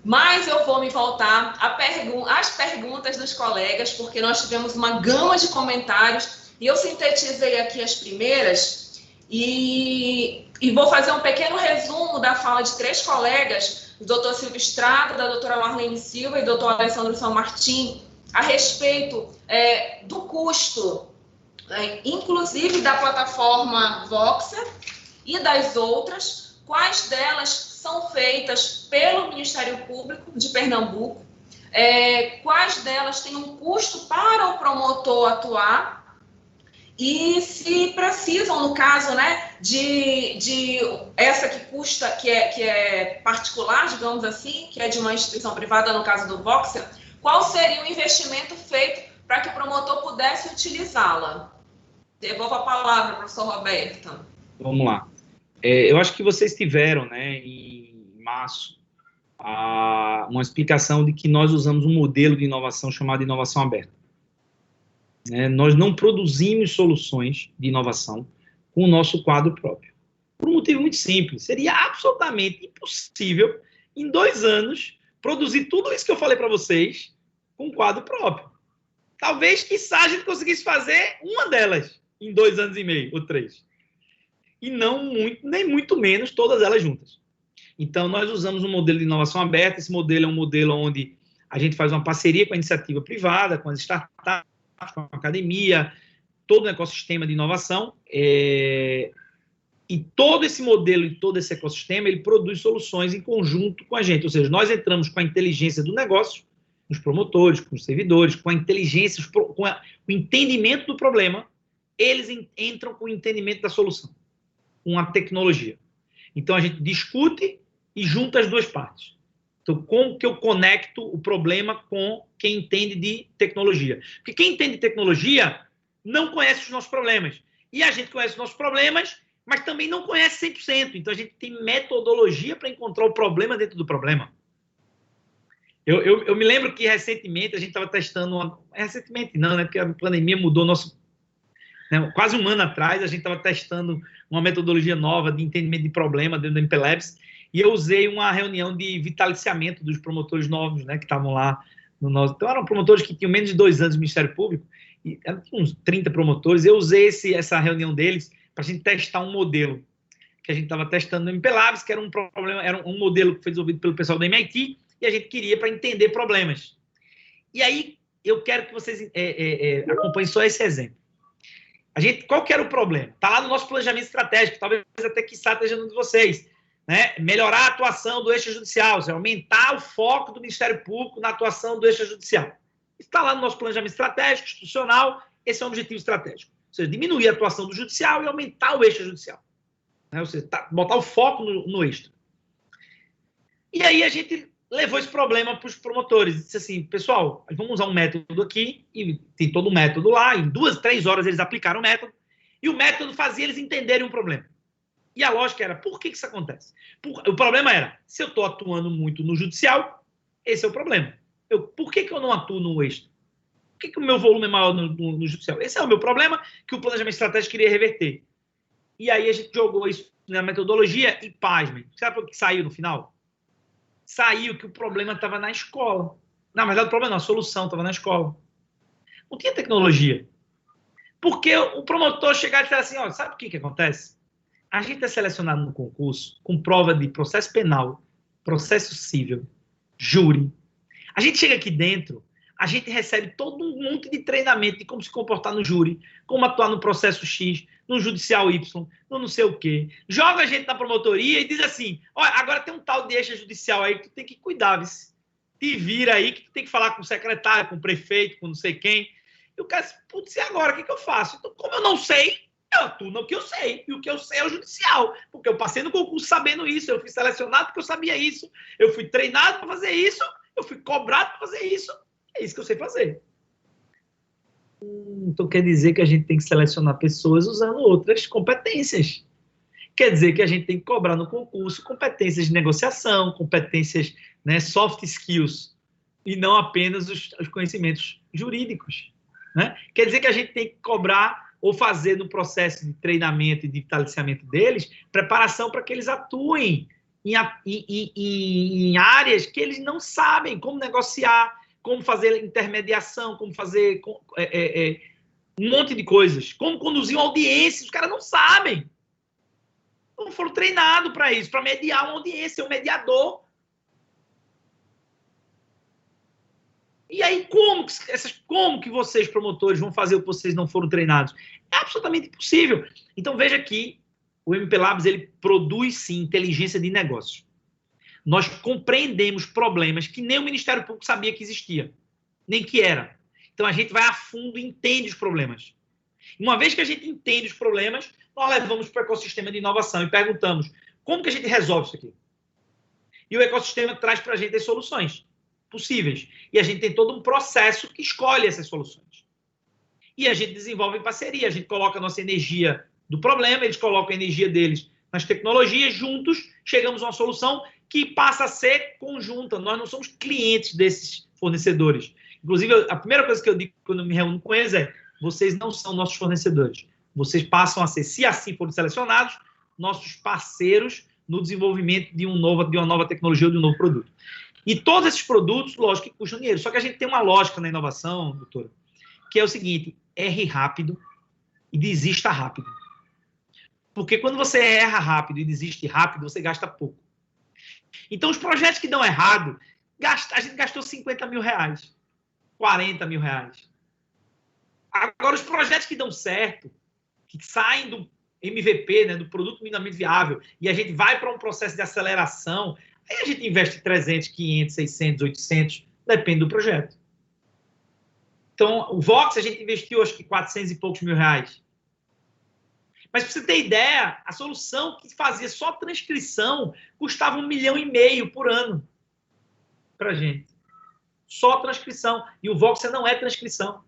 Mas eu vou me voltar às perguntas dos colegas, porque nós tivemos uma gama de comentários e eu sintetizei aqui as primeiras e vou fazer um pequeno resumo da fala de 3 colegas, o doutor Silvio Estrada, da doutora Marlene Silva e do doutor Alessandro São Martin, a respeito do custo, inclusive da plataforma Voxer e das outras, quais delas são feitas pelo Ministério Público de Pernambuco, quais delas têm um custo para o promotor atuar e se precisam, no caso, né, de essa que custa, que é particular, digamos assim, que é de uma instituição privada, no caso do Voxer, qual seria o investimento feito para que o promotor pudesse utilizá-la? Devolvo a palavra, professor Roberto. Vamos lá. Eu acho que vocês tiveram, né, em março, uma explicação de que nós usamos um modelo de inovação chamado inovação aberta. Nós não produzimos soluções de inovação com o nosso quadro próprio. Por um motivo muito simples. Seria absolutamente impossível, em 2 anos, produzir tudo isso que eu falei para vocês com um quadro próprio. Talvez, quiçá, a gente conseguisse fazer uma delas em 2 anos e meio, ou 3. E não muito, nem muito menos todas elas juntas. Então, nós usamos um modelo de inovação aberta. Esse modelo é um modelo onde a gente faz uma parceria com a iniciativa privada, com as startups, com a academia, todo o ecossistema de inovação. E todo esse modelo e todo esse ecossistema, ele produz soluções em conjunto com a gente. Ou seja, nós entramos com a inteligência do negócio, com os promotores, com os servidores, com a inteligência, com o entendimento do problema, eles entram com o entendimento da solução, com a tecnologia. Então, a gente discute e junta as 2 partes. Então, como que eu conecto o problema com quem entende de tecnologia? Porque quem entende de tecnologia não conhece os nossos problemas. E a gente conhece os nossos problemas, mas também não conhece 100%. Então, a gente tem metodologia para encontrar o problema dentro do problema. Eu me lembro que recentemente a gente estava testando... Recentemente não, né? Porque a pandemia mudou nosso... Né? Quase 1 ano atrás, a gente estava testando uma metodologia nova de entendimento de problema dentro do MP Labs, e eu usei uma reunião de vitaliciamento dos promotores novos, né, que estavam lá no nosso... Então, eram promotores que tinham menos de 2 anos no Ministério Público, e eram uns 30 promotores. Eu usei essa reunião deles para a gente testar um modelo que a gente estava testando no MP Labs, que era um modelo que foi desenvolvido pelo pessoal do MIT, e a gente queria para entender problemas. E aí, eu quero que vocês acompanhem só esse exemplo. Qual que era o problema? Está lá no nosso planejamento estratégico, talvez até que esteja no de vocês. Né? Melhorar a atuação do eixo judicial, ou seja, aumentar o foco do Ministério Público na atuação do eixo judicial. Está lá no nosso planejamento estratégico, institucional, esse é um objetivo estratégico. Ou seja, diminuir a atuação do judicial e aumentar o eixo judicial. Né? Ou seja, botar o foco no eixo. E aí a gente levou esse problema para os promotores. Disse assim, pessoal, vamos usar um método aqui, e tem todo o método lá, em 2, 3 horas eles aplicaram o método, e o método fazia eles entenderem o problema. E a lógica era, por que isso acontece? O problema era, se eu estou atuando muito no judicial, esse é o problema. Por que eu não atuo no extra? Por que o meu volume é maior no judicial? Esse é o meu problema que o planejamento estratégico queria reverter. E aí a gente jogou isso na metodologia e, pasmem, sabe o que saiu no final? Saiu que o problema estava na escola. Na verdade, o problema não, a solução estava na escola. Não tinha tecnologia. Porque o promotor chegar e dizer assim, ó, sabe o que acontece? A gente é selecionado no concurso com prova de processo penal, processo civil, júri. A gente chega aqui dentro, a gente recebe todo um monte de treinamento de como se comportar no júri, como atuar no processo X, no judicial Y, no não sei o quê. Joga a gente na promotoria e diz assim, olha, agora tem um tal de extrajudicial aí que tu tem que cuidar, viu? Te vira aí que tu tem que falar com o secretário, com o prefeito, com não sei quem. E o cara diz, putz, e agora? O que eu faço? Então, como eu não sei, eu atuo no que eu sei. E o que eu sei é o judicial. Porque eu passei no concurso sabendo isso, eu fui selecionado porque eu sabia isso, eu fui treinado para fazer isso, eu fui cobrado para fazer isso. É isso que eu sei fazer. Então quer dizer que a gente tem que selecionar pessoas usando outras competências. Quer dizer que a gente tem que cobrar no concurso competências de negociação, competências, né, soft skills, e não apenas os conhecimentos jurídicos. né? Quer dizer que a gente tem que cobrar ou fazer no processo de treinamento e de fortalecimento deles, preparação para que eles atuem em áreas que eles não sabem como negociar, como fazer intermediação, como fazer um monte de coisas, como conduzir uma audiência, os caras não sabem. Não foram treinados para isso, para mediar uma audiência, um mediador. E aí, como que vocês, promotores, vão fazer o que vocês não foram treinados? É absolutamente impossível. Então, veja que o MP Labs, ele produz, sim, inteligência de negócio. Nós compreendemos problemas que nem o Ministério Público sabia que existia, nem que era. Então, a gente vai a fundo e entende os problemas. Uma vez que a gente entende os problemas, nós levamos para o ecossistema de inovação e perguntamos como que a gente resolve isso aqui? E o ecossistema traz para a gente as soluções possíveis. E a gente tem todo um processo que escolhe essas soluções. E a gente desenvolve em parceria. A gente coloca a nossa energia do problema, eles colocam a energia deles nas tecnologias, juntos chegamos a uma solução que passa a ser conjunta. Nós não somos clientes desses fornecedores. Inclusive, a primeira coisa que eu digo quando eu me reúno com eles é: vocês não são nossos fornecedores. Vocês passam a ser, se assim forem selecionados, nossos parceiros no desenvolvimento de uma nova tecnologia ou de um novo produto. E todos esses produtos, lógico, que custam dinheiro. Só que a gente tem uma lógica na inovação, doutora, que é o seguinte: erre rápido e desista rápido. Porque quando você erra rápido e desiste rápido, você gasta pouco. Então, os projetos que dão errado, a gente gastou 50 mil reais, 40 mil reais. Agora, os projetos que dão certo, que saem do MVP, né, do produto minimamente viável, e a gente vai para um processo de aceleração, aí a gente investe 300, 500, 600, 800, depende do projeto. Então, o Vox, a gente investiu, acho que 400 e poucos mil reais. Mas, para você ter ideia, a solução que fazia só transcrição custava 1,5 milhão por ano para a gente. Só transcrição. E o Voxer não é transcrição.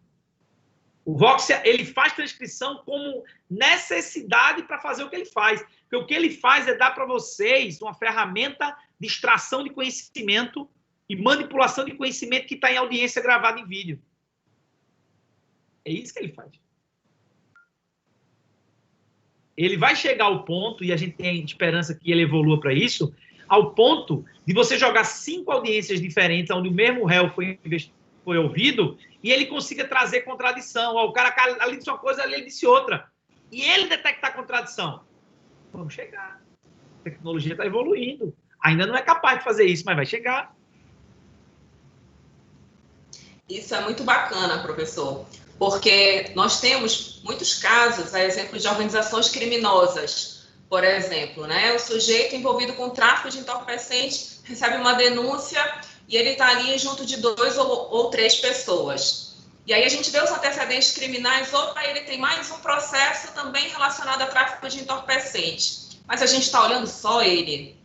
O Voxer, ele faz transcrição como necessidade para fazer o que ele faz. Porque o que ele faz é dar para vocês uma ferramenta de extração de conhecimento e manipulação de conhecimento que está em audiência gravada em vídeo. É isso que ele faz. Ele vai chegar ao ponto, e a gente tem esperança que ele evolua para isso, ao ponto de você jogar 5 audiências diferentes, onde o mesmo réu foi ouvido, e ele consiga trazer contradição. O cara ali disse uma coisa, ali ele disse outra. E ele detectar contradição. Vamos chegar. A tecnologia está evoluindo. Ainda não é capaz de fazer isso, mas vai chegar. Isso é muito bacana, professor, porque nós temos muitos casos, a exemplo de organizações criminosas. Por exemplo, né, o sujeito envolvido com tráfico de entorpecentes recebe uma denúncia e ele está ali junto de 2 ou 3 pessoas. E aí a gente vê os antecedentes criminais, opa, ele tem mais um processo também relacionado a tráfico de entorpecentes. Mas a gente está olhando só ele.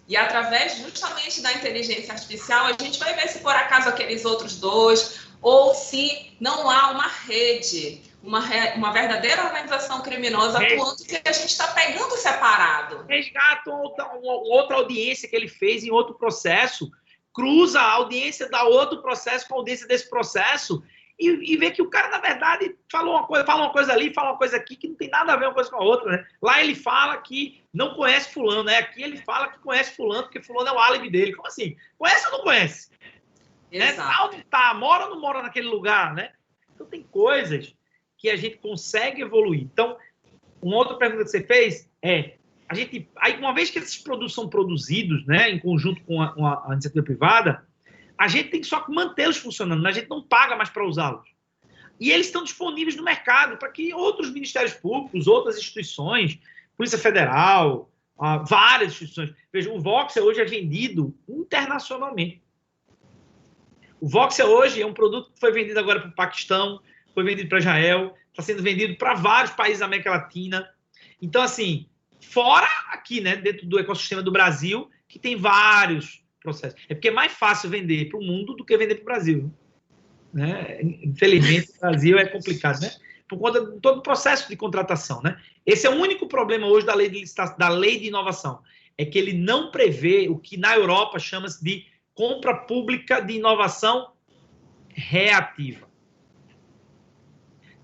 E através justamente da inteligência artificial, a gente vai ver se por acaso aqueles outros 2, ou se não há uma rede, uma verdadeira organização criminosa atuando que a gente está pegando separado. Resgata outra audiência que ele fez em outro processo, cruza a audiência da outro processo com a audiência desse processo e vê que o cara, na verdade, fala uma coisa ali, fala uma coisa aqui, que não tem nada a ver uma coisa com a outra, né? Lá ele fala que não conhece fulano, né? Aqui ele fala que conhece fulano, porque fulano é o álibi dele. Como assim? Conhece ou não conhece? Né? Tá onde tá? Mora ou não mora naquele lugar, né? Então tem coisas que a gente consegue evoluir. Então, uma outra pergunta que você fez é, aí uma vez que esses produtos são produzidos, né, em conjunto com a iniciativa privada, a gente tem que só mantê-los funcionando, mas a gente não paga mais para usá-los. E eles estão disponíveis no mercado para que outros ministérios públicos, outras instituições, Polícia Federal, várias instituições. Veja, o Voxer hoje é vendido internacionalmente. O Voxer hoje é um produto que foi vendido agora para o Paquistão, foi vendido para Israel, está sendo vendido para vários países da América Latina. Então, assim, fora aqui, né, dentro do ecossistema do Brasil, que tem vários processos. É porque é mais fácil vender para o mundo do que vender para o Brasil. Né? Infelizmente, o Brasil é complicado, né? Por conta de todo o processo de contratação. Né? Esse é o único problema hoje da lei de inovação. É que ele não prevê o que na Europa chama-se de compra pública de inovação reativa.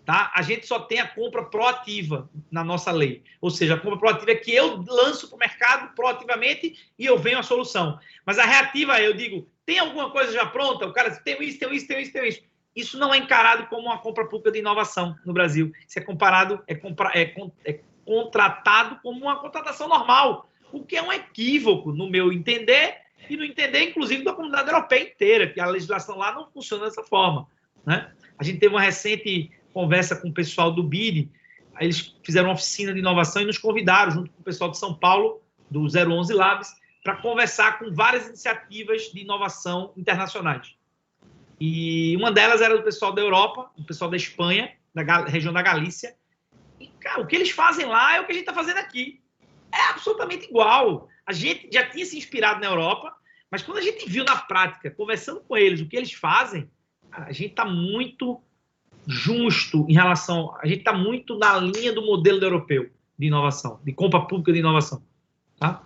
tá? A gente só tem a compra proativa na nossa lei. Ou seja, a compra proativa é que eu lanço para o mercado proativamente e eu venho a solução. Mas a reativa, eu digo, tem alguma coisa já pronta? O cara diz, tem isso, tem isso, tem isso, tem isso. Isso não é encarado como uma compra pública de inovação no Brasil. Isso é contratado como uma contratação normal, o que é um equívoco no meu entender e no entender, inclusive, da comunidade europeia inteira, que a legislação lá não funciona dessa forma, né? A gente teve uma recente conversa com o pessoal do BID, eles fizeram uma oficina de inovação e nos convidaram, junto com o pessoal de São Paulo, do 011 Labs, para conversar com várias iniciativas de inovação internacionais. E uma delas era do pessoal da Europa, do pessoal da Espanha, da região da Galícia. E, cara, o que eles fazem lá é o que a gente está fazendo aqui. É absolutamente igual. A gente já tinha se inspirado na Europa, mas quando a gente viu na prática, conversando com eles, o que eles fazem, a gente está muito justo em relação... A gente está muito na linha do modelo europeu de inovação, de compra pública de inovação. Tá?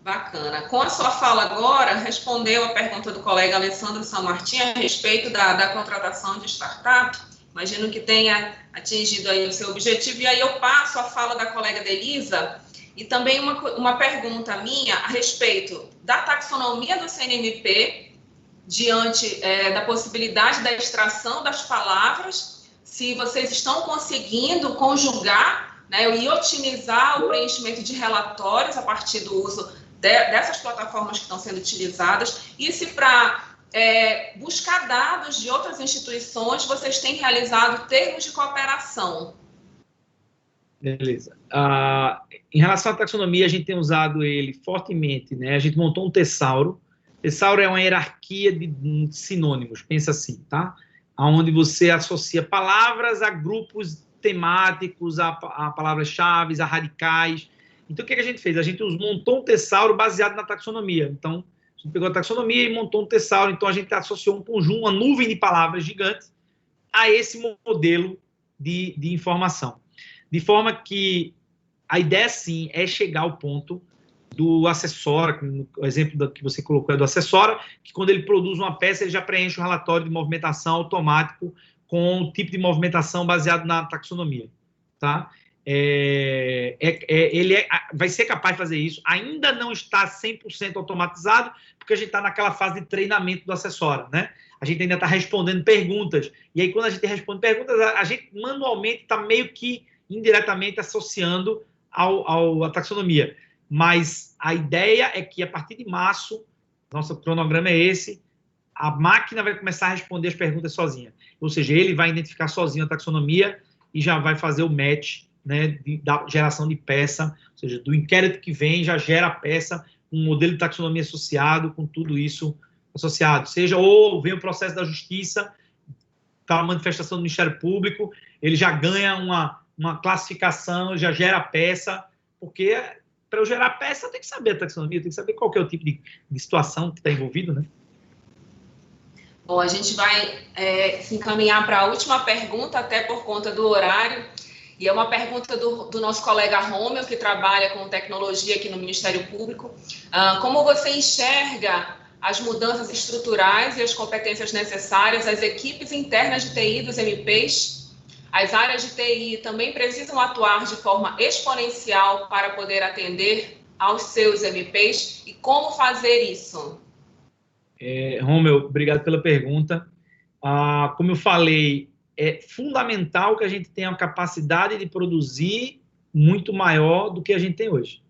Bacana. Com a sua fala agora, respondeu a pergunta do colega Alessandro San Martin a respeito da contratação de startup. Imagino que tenha atingido aí o seu objetivo. E aí eu passo a fala da colega Delisa e também uma pergunta minha a respeito da taxonomia do CNMP diante da possibilidade da extração das palavras, se vocês estão conseguindo conjugar, né, e otimizar o preenchimento de relatórios a partir do uso dessas plataformas que estão sendo utilizadas, e se para buscar dados de outras instituições vocês têm realizado termos de cooperação. Beleza. Em relação à taxonomia, a gente tem usado ele fortemente, né? A gente montou um tesauro. Tesauro é uma hierarquia de sinônimos, pensa assim, tá? Onde você associa palavras a grupos temáticos, a palavras-chave, a radicais. Então, o que a gente fez? A gente montou um tesauro baseado na taxonomia. Então, a gente pegou a taxonomia e montou um tesauro. Então, a gente associou um conjunto, uma nuvem de palavras gigantes a esse modelo de informação. De forma que a ideia, sim, é chegar ao ponto do acessório, o exemplo que você colocou é do acessório, que quando ele produz uma peça, ele já preenche um relatório de movimentação automático com o tipo de movimentação baseado na taxonomia. Tá? Ele vai ser capaz de fazer isso, ainda não está 100% automatizado, porque a gente está naquela fase de treinamento do acessório, né? A gente ainda está respondendo perguntas, e aí quando a gente responde perguntas, a gente manualmente está meio que indiretamente associando à taxonomia. Mas a ideia é que a partir de março, nosso cronograma é esse, a máquina vai começar a responder as perguntas sozinha. Ou seja, ele vai identificar sozinho a taxonomia e já vai fazer o match, né, da geração de peça, ou seja, do inquérito que vem, já gera a peça, um modelo de taxonomia associado, com tudo isso associado. Seja, ou vem o processo da justiça, para a manifestação do Ministério Público, ele já ganha uma classificação, já gera a peça, porque para eu gerar a peça, eu tenho que saber a taxonomia, eu tenho que saber qual que é o tipo de situação que está envolvido, né? Bom, a gente vai se encaminhar para a última pergunta, até por conta do horário, e é uma pergunta do nosso colega Romeu, que trabalha com tecnologia aqui no Ministério Público. Como você enxerga as mudanças estruturais e as competências necessárias às equipes internas de TI dos MPs? As áreas de TI também precisam atuar de forma exponencial para poder atender aos seus MPs? E como fazer isso? Romeu, obrigado pela pergunta. Como eu falei, é fundamental que a gente tenha uma capacidade de produzir muito maior do que a gente tem hoje.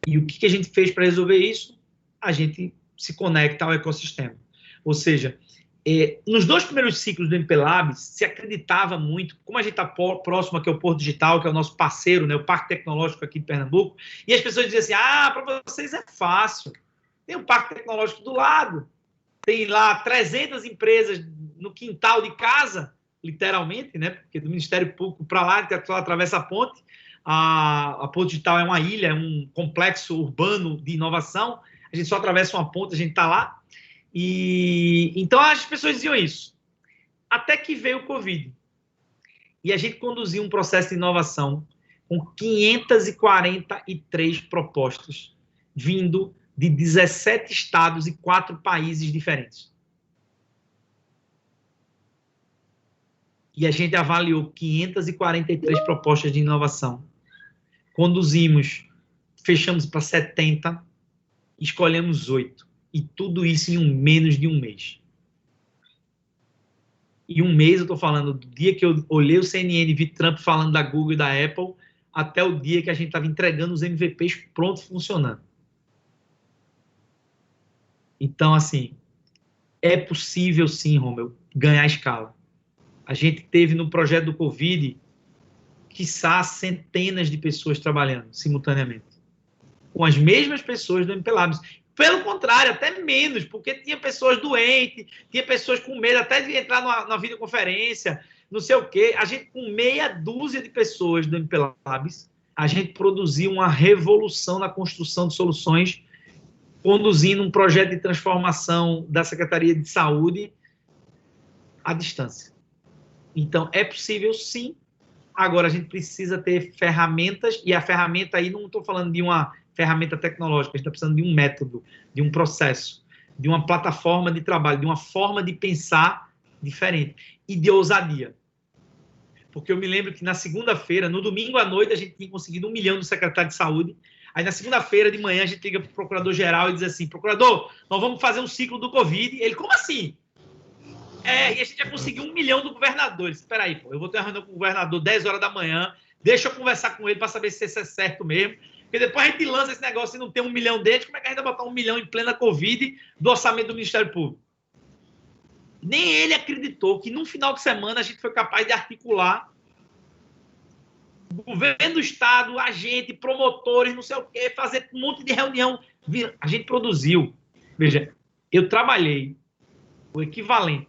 E o que a gente fez para resolver isso? A gente se conecta ao ecossistema. Ou seja, nos 2 primeiros ciclos do MP Labs, se acreditava muito, como a gente está próximo aqui ao Porto Digital, que é o nosso parceiro, né, o Parque Tecnológico aqui de Pernambuco, e as pessoas diziam assim, para vocês é fácil, tem o Parque Tecnológico do lado, tem lá 300 empresas no quintal de casa, literalmente, né, porque do Ministério Público para lá, que só atravessa a ponte, a Porto Digital é uma ilha, é um complexo urbano de inovação, a gente só atravessa uma ponte, a gente está lá. E então as pessoas diziam isso. Até que veio o Covid. E a gente conduziu um processo de inovação com 543 propostas vindo de 17 estados e 4 países diferentes. e a gente avaliou 543 propostas de inovação. Conduzimos, fechamos para 70, escolhemos 8. E tudo isso em menos de um mês. Em um mês, eu estou falando do dia que eu olhei o CNN e vi Trump falando da Google e da Apple, até o dia que a gente estava entregando os MVPs prontos, funcionando. Então, assim, é possível sim, Romeu, ganhar escala. A gente teve no projeto do Covid, quiçá centenas de pessoas trabalhando simultaneamente, com as mesmas pessoas do MP Labs. Pelo contrário, até menos, porque tinha pessoas doentes, tinha pessoas com medo até de entrar na videoconferência, não sei o quê. A gente, com meia dúzia de pessoas do MP Labs, a gente produziu uma revolução na construção de soluções, conduzindo um projeto de transformação da Secretaria de Saúde à distância. Então, é possível, sim. Agora, a gente precisa ter ferramentas, e a ferramenta aí, não estou falando de uma ferramenta tecnológica, a gente está precisando de um método, de um processo, de uma plataforma de trabalho, de uma forma de pensar diferente e de ousadia. Porque eu me lembro que na segunda-feira, no domingo à noite, a gente tinha conseguido 1 milhão do secretário de saúde. Aí na segunda-feira de manhã a gente liga para o procurador-geral e diz assim: procurador, nós vamos fazer um ciclo do Covid. Ele, como assim? E a gente já conseguiu 1 milhão do governador. Ele disse: espera aí, pô, eu vou ter uma reunião com o governador 10 horas da manhã, deixa eu conversar com ele para saber se isso é certo mesmo. Porque depois a gente lança esse negócio e não tem 1 milhão dele, como é que a gente vai botar 1 milhão em plena Covid do orçamento do Ministério Público? Nem ele acreditou que num final de semana a gente foi capaz de articular governo do Estado, agente, promotores, não sei o quê, fazer um monte de reunião. A gente produziu. Veja, eu trabalhei o equivalente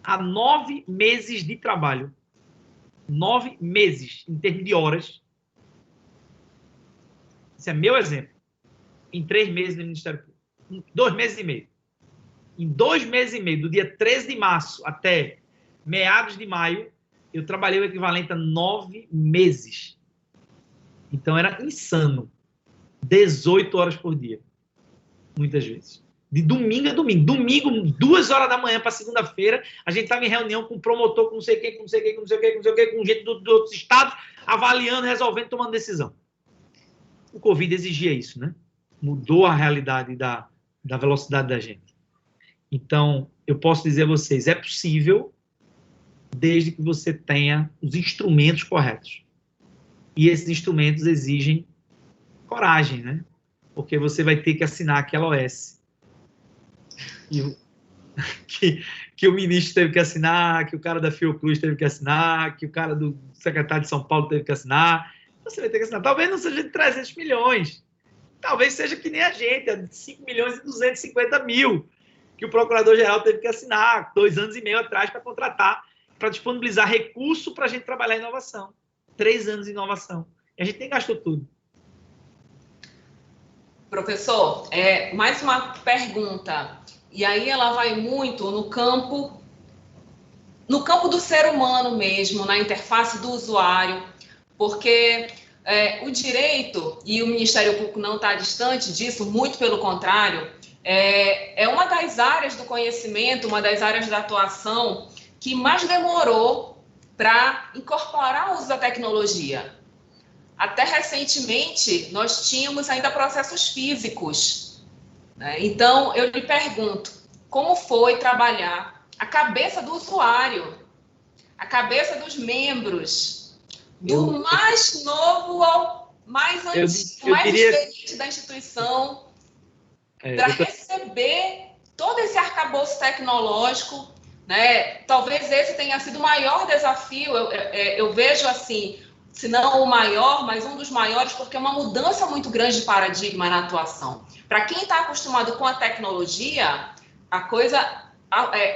a 9 meses de trabalho. 9 meses, em termos de horas. Esse é meu exemplo. Em 3 meses no Ministério Público. Em 2 meses e meio. Em 2 meses e meio, do dia 13 de março até meados de maio, eu trabalhei o equivalente a 9 meses. Então, era insano. 18 horas por dia. Muitas vezes. De domingo a domingo. Domingo, 2 horas da manhã para segunda-feira, a gente estava em reunião com promotor, com não sei quem, com não sei quem, com não sei quem, com não sei o quê, com gente de outros estados, avaliando, resolvendo, tomando decisão. O Covid exigia isso, né? Mudou a realidade da velocidade da gente. Então, eu posso dizer a vocês, é possível, desde que você tenha os instrumentos corretos. E esses instrumentos exigem coragem, né? Porque você vai ter que assinar aquela OS. Que o ministro teve que assinar, que o cara da Fiocruz teve que assinar, que o cara do secretário de São Paulo teve que assinar. Você vai ter que assinar. Talvez não seja de 300 milhões. Talvez seja que nem a gente, é de 5 milhões e 250 mil, que o procurador-geral teve que assinar 2 anos e meio atrás para contratar, para disponibilizar recurso para a gente trabalhar em inovação. 3 anos de inovação. E a gente nem gastou tudo. Professor, mais uma pergunta. E aí ela vai muito no campo do ser humano mesmo, na interface do usuário, porque o direito, e o Ministério Público não está distante disso, muito pelo contrário, é uma das áreas do conhecimento, uma das áreas da atuação que mais demorou para incorporar o uso da tecnologia. Até recentemente, nós tínhamos ainda processos físicos, né? Então, eu lhe pergunto, como foi trabalhar a cabeça do usuário, a cabeça dos membros, do mais novo ao mais antigo, mais experiente da instituição, para receber todo esse arcabouço tecnológico, né? Talvez esse tenha sido o maior desafio, eu vejo assim, se não o maior, mas um dos maiores, porque é uma mudança muito grande de paradigma na atuação. Para quem está acostumado com a tecnologia, a coisa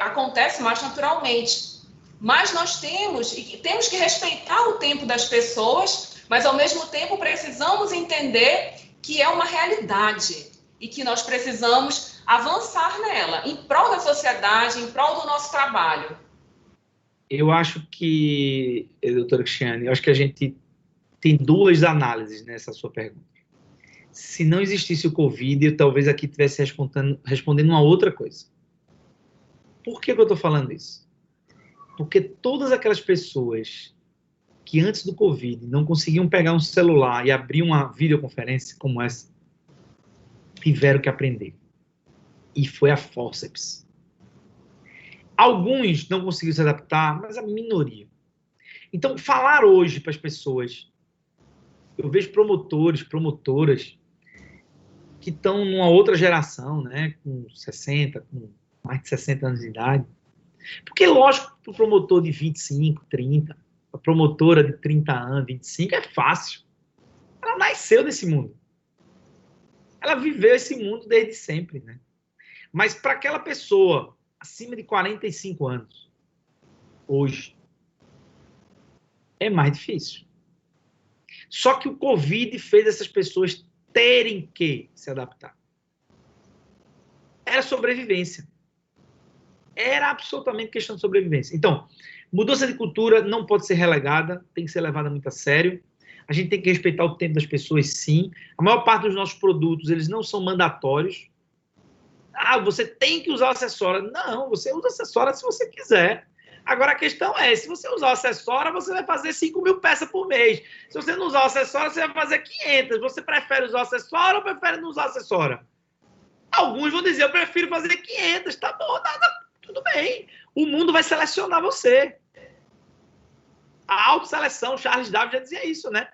acontece mais naturalmente. Mas nós temos que respeitar o tempo das pessoas, mas ao mesmo tempo precisamos entender que é uma realidade e que nós precisamos avançar nela, em prol da sociedade, em prol do nosso trabalho. Eu acho que, doutora Cristiane, eu acho que a gente tem 2 análises nessa sua pergunta. Se não existisse o Covid, eu talvez aqui estivesse respondendo uma outra coisa. Por que eu estou falando isso? Porque todas aquelas pessoas que antes do Covid não conseguiam pegar um celular e abrir uma videoconferência como essa, tiveram que aprender. E foi a fórceps. Alguns não conseguiram se adaptar, mas a minoria. Então, falar hoje para as pessoas, eu vejo promotores, promotoras, que estão numa outra geração, né, com 60, com mais de 60 anos de idade. Porque, lógico, para o promotor de 25, 30, a promotora de 30 anos, 25, é fácil. Ela nasceu nesse mundo. Ela viveu esse mundo desde sempre, né? Mas para aquela pessoa acima de 45 anos, hoje, é mais difícil. Só que o Covid fez essas pessoas terem que se adaptar. Era sobrevivência. Era absolutamente questão de sobrevivência. Então, mudança de cultura não pode ser relegada, tem que ser levada muito a sério. A gente tem que respeitar o tempo das pessoas, sim. A maior parte dos nossos produtos, eles não são mandatórios. Ah, você tem que usar o acessório. Não, você usa acessório se você quiser. Agora, a questão é, se você usar o acessório, você vai fazer 5.000 peças por mês. Se você não usar o acessório, você vai fazer 500. Você prefere usar o acessório ou prefere não usar o acessório? Alguns vão dizer, eu prefiro fazer 500. Tá bom, tudo bem. O mundo vai selecionar você. A autoseleção, Charles Darwin já dizia isso, né?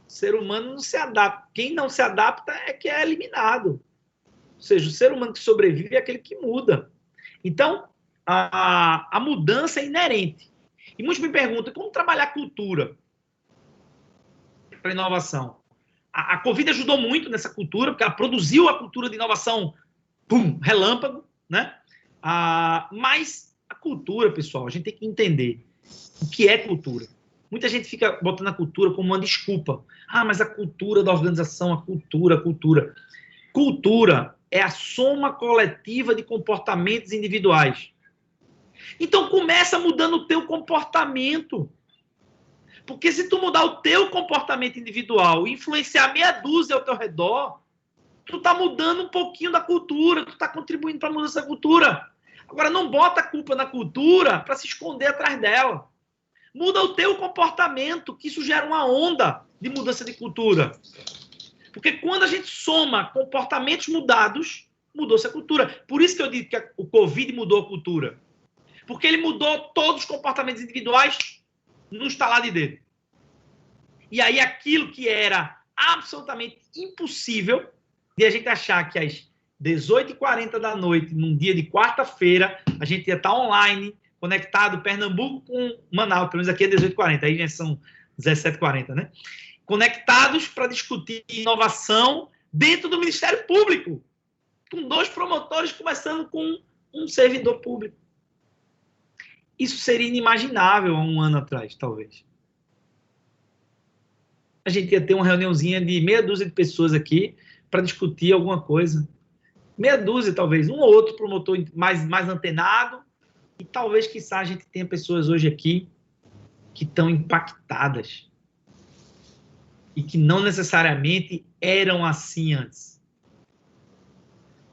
O ser humano não se adapta. Quem não se adapta é que é eliminado. Ou seja, o ser humano que sobrevive é aquele que muda. Então, a mudança é inerente. E muitos me perguntam, como trabalhar cultura para inovação? A Covid ajudou muito nessa cultura, porque ela produziu a cultura de inovação, relâmpago, né? Mas a cultura, pessoal, a gente tem que entender o que é cultura. Muita gente fica botando a cultura como uma desculpa. Ah, mas a cultura da organização, a cultura. Cultura é a soma coletiva de comportamentos individuais. Então, começa mudando o teu comportamento. Porque se tu mudar o teu comportamento individual e influenciar meia dúzia ao teu redor, tu tá mudando um pouquinho da cultura, tu tá contribuindo para a mudança da cultura. Agora, não bota a culpa na cultura para se esconder atrás dela. Muda o teu comportamento, que isso gera uma onda de mudança de cultura. Porque quando a gente soma comportamentos mudados, mudou-se a cultura. Por isso que eu digo que o Covid mudou a cultura. Porque ele mudou todos os comportamentos individuais no estalar de dedo. E aí aquilo que era absolutamente impossível de a gente achar que às 18h40 da noite, num dia de quarta-feira, a gente ia estar online, conectado Pernambuco com Manaus, pelo menos aqui é 18h40, aí já são 17h40, né? Conectados para discutir inovação dentro do Ministério Público, com 2 promotores começando com um servidor público. Isso seria inimaginável há um ano atrás, talvez. A gente ia ter uma reuniãozinha de meia dúzia de pessoas aqui para discutir alguma coisa. Meia dúzia, talvez. Um ou outro promotor mais antenado. E talvez, quiçá, a gente tenha pessoas hoje aqui que estão impactadas. E que não necessariamente eram assim antes.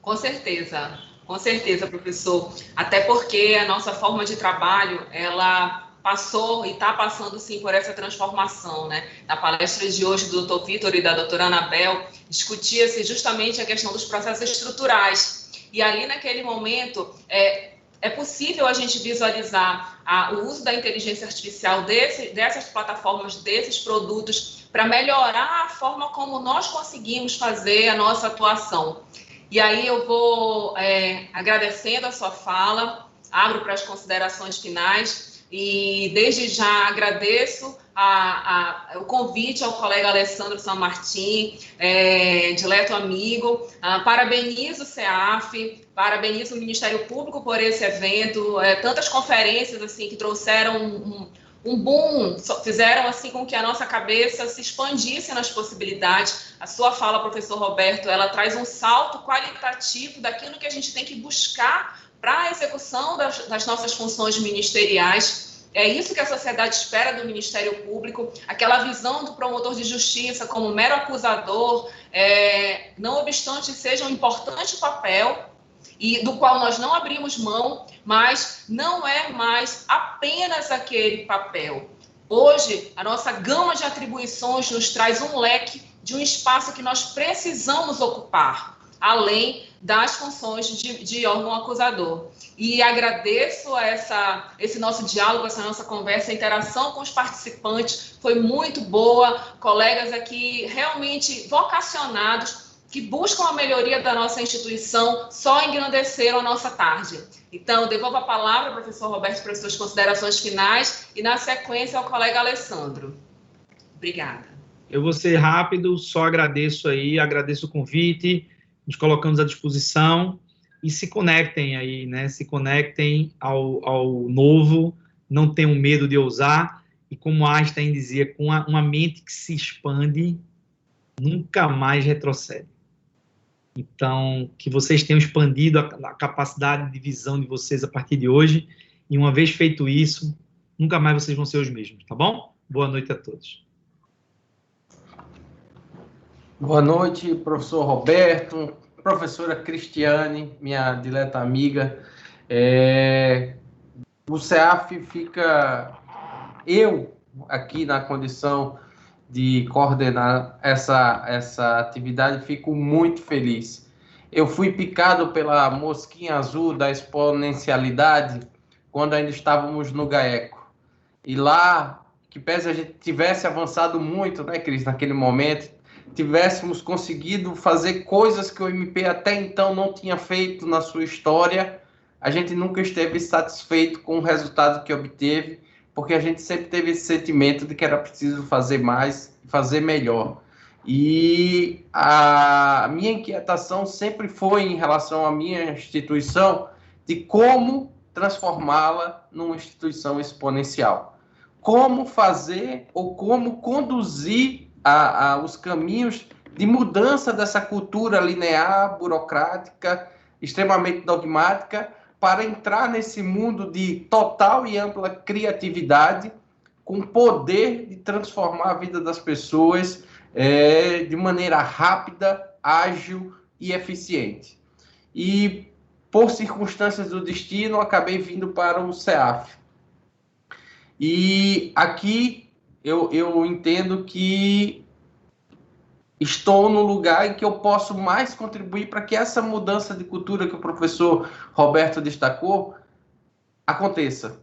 Com certeza, professor. Até porque a nossa forma de trabalho, ela passou e está passando, sim, por essa transformação, né? Na palestra de hoje do Dr. Vitor e da doutora Anabel, discutia-se justamente a questão dos processos estruturais. E ali, naquele momento, é possível a gente visualizar o uso da inteligência artificial dessas plataformas, desses produtos, para melhorar a forma como nós conseguimos fazer a nossa atuação. E aí eu vou agradecendo a sua fala, abro para as considerações finais e desde já agradeço o convite ao colega Alessandro San Martin, dileto amigo, parabenizo o CEAF, parabenizo o Ministério Público por esse evento, tantas conferências assim que trouxeram um boom, fizeram assim com que a nossa cabeça se expandisse nas possibilidades. A sua fala, professor Roberto, ela traz um salto qualitativo daquilo que a gente tem que buscar para a execução das nossas funções ministeriais. É isso que a sociedade espera do Ministério Público, aquela visão do promotor de justiça como mero acusador, não obstante seja um importante papel, e do qual nós não abrimos mão, mas não é mais apenas aquele papel. Hoje, a nossa gama de atribuições nos traz um leque de um espaço que nós precisamos ocupar, além das funções de órgão acusador. E agradeço esse nosso diálogo, essa nossa conversa, a interação com os participantes foi muito boa, colegas aqui realmente vocacionados, que buscam a melhoria da nossa instituição, só engrandeceram a nossa tarde. Então, devolvo a palavra ao professor Roberto para as suas considerações finais e, na sequência, ao colega Alessandro. Obrigada. Eu vou ser rápido, só agradeço o convite, nos colocamos à disposição e se conectem aí, né? Se conectem ao novo, não tenham medo de ousar e, como Einstein dizia, com uma mente que se expande, nunca mais retrocede. Então, que vocês tenham expandido a capacidade de visão de vocês a partir de hoje, e uma vez feito isso, nunca mais vocês vão ser os mesmos, tá bom? Boa noite a todos. Boa noite, professor Roberto, professora Cristiane, minha dileta amiga. O CEAF fica, eu aqui na condição de coordenar essa atividade, fico muito feliz. Eu fui picado pela mosquinha azul da exponencialidade quando ainda estávamos no GAECO. E lá, que pese a gente tivesse avançado muito, né, Cris, naquele momento, tivéssemos conseguido fazer coisas que o MP até então não tinha feito na sua história, a gente nunca esteve satisfeito com o resultado que obteve, porque a gente sempre teve esse sentimento de que era preciso fazer mais, fazer melhor. E a minha inquietação sempre foi em relação à minha instituição, de como transformá-la numa instituição exponencial. Como fazer ou como conduzir os caminhos de mudança dessa cultura linear, burocrática, extremamente dogmática, para entrar nesse mundo de total e ampla criatividade, com poder de transformar a vida das pessoas de maneira rápida, ágil e eficiente. E, por circunstâncias do destino, acabei vindo para o CEAF. E aqui eu entendo que estou no lugar em que eu posso mais contribuir para que essa mudança de cultura que o professor Roberto destacou aconteça.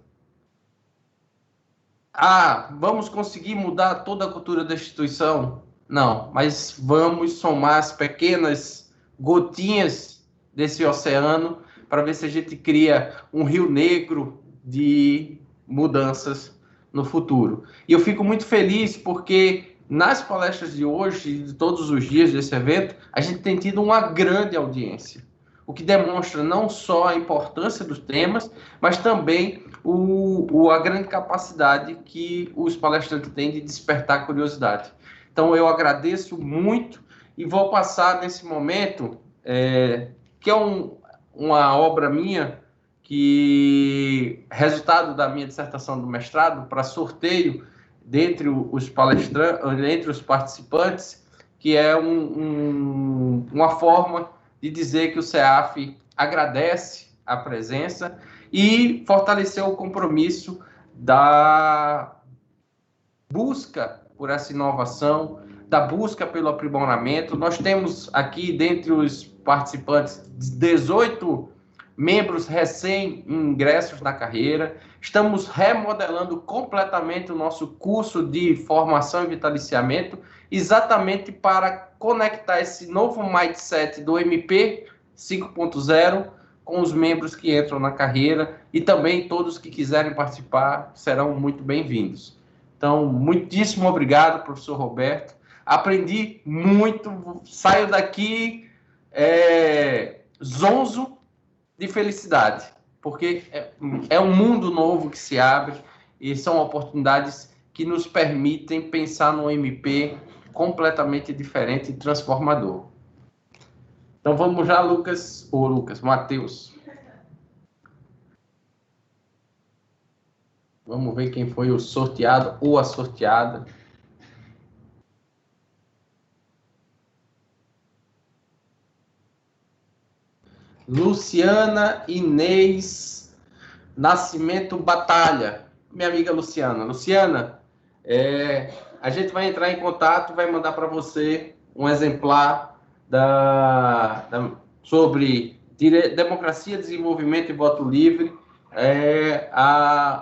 Vamos conseguir mudar toda a cultura da instituição? Não, mas vamos somar as pequenas gotinhas desse oceano para ver se a gente cria um rio negro de mudanças no futuro. E eu fico muito feliz porque nas palestras de hoje, de todos os dias desse evento, a gente tem tido uma grande audiência, o que demonstra não só a importância dos temas, mas também a grande capacidade que os palestrantes têm de despertar curiosidade. Então, eu agradeço muito e vou passar nesse momento, que é uma obra minha, que resultado da minha dissertação do mestrado, para sorteio dentre os palestrantes, entre os participantes, que é uma forma de dizer que o CEAF agradece a presença e fortaleceu o compromisso da busca por essa inovação, da busca pelo aprimoramento. Nós temos aqui, dentre os participantes, 18 membros recém-ingressos na carreira. Estamos remodelando completamente o nosso curso de formação e vitaliciamento, exatamente para conectar esse novo mindset do MP 5.0 com os membros que entram na carreira, e também todos que quiserem participar serão muito bem-vindos. Então, muitíssimo obrigado, professor Roberto. Aprendi muito, saio daqui zonzo de felicidade, porque é um mundo novo que se abre e são oportunidades que nos permitem pensar no MP completamente diferente e transformador. Então vamos já, Matheus. Vamos ver quem foi o sorteado ou a sorteada. Luciana Inês Nascimento Batalha. Minha amiga Luciana. Luciana, a gente vai entrar em contato, vai mandar para você um exemplar sobre democracia, desenvolvimento e voto livre,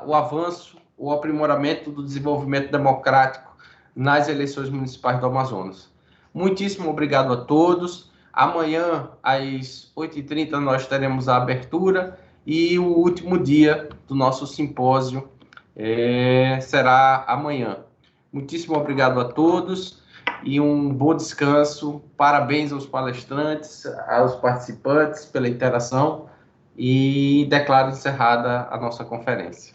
o avanço, o aprimoramento do desenvolvimento democrático nas eleições municipais do Amazonas. Muitíssimo obrigado a todos. Amanhã, às 8h30, nós teremos a abertura e o último dia do nosso simpósio será amanhã. Muitíssimo obrigado a todos e um bom descanso. Parabéns aos palestrantes, aos participantes pela interação e declaro encerrada a nossa conferência.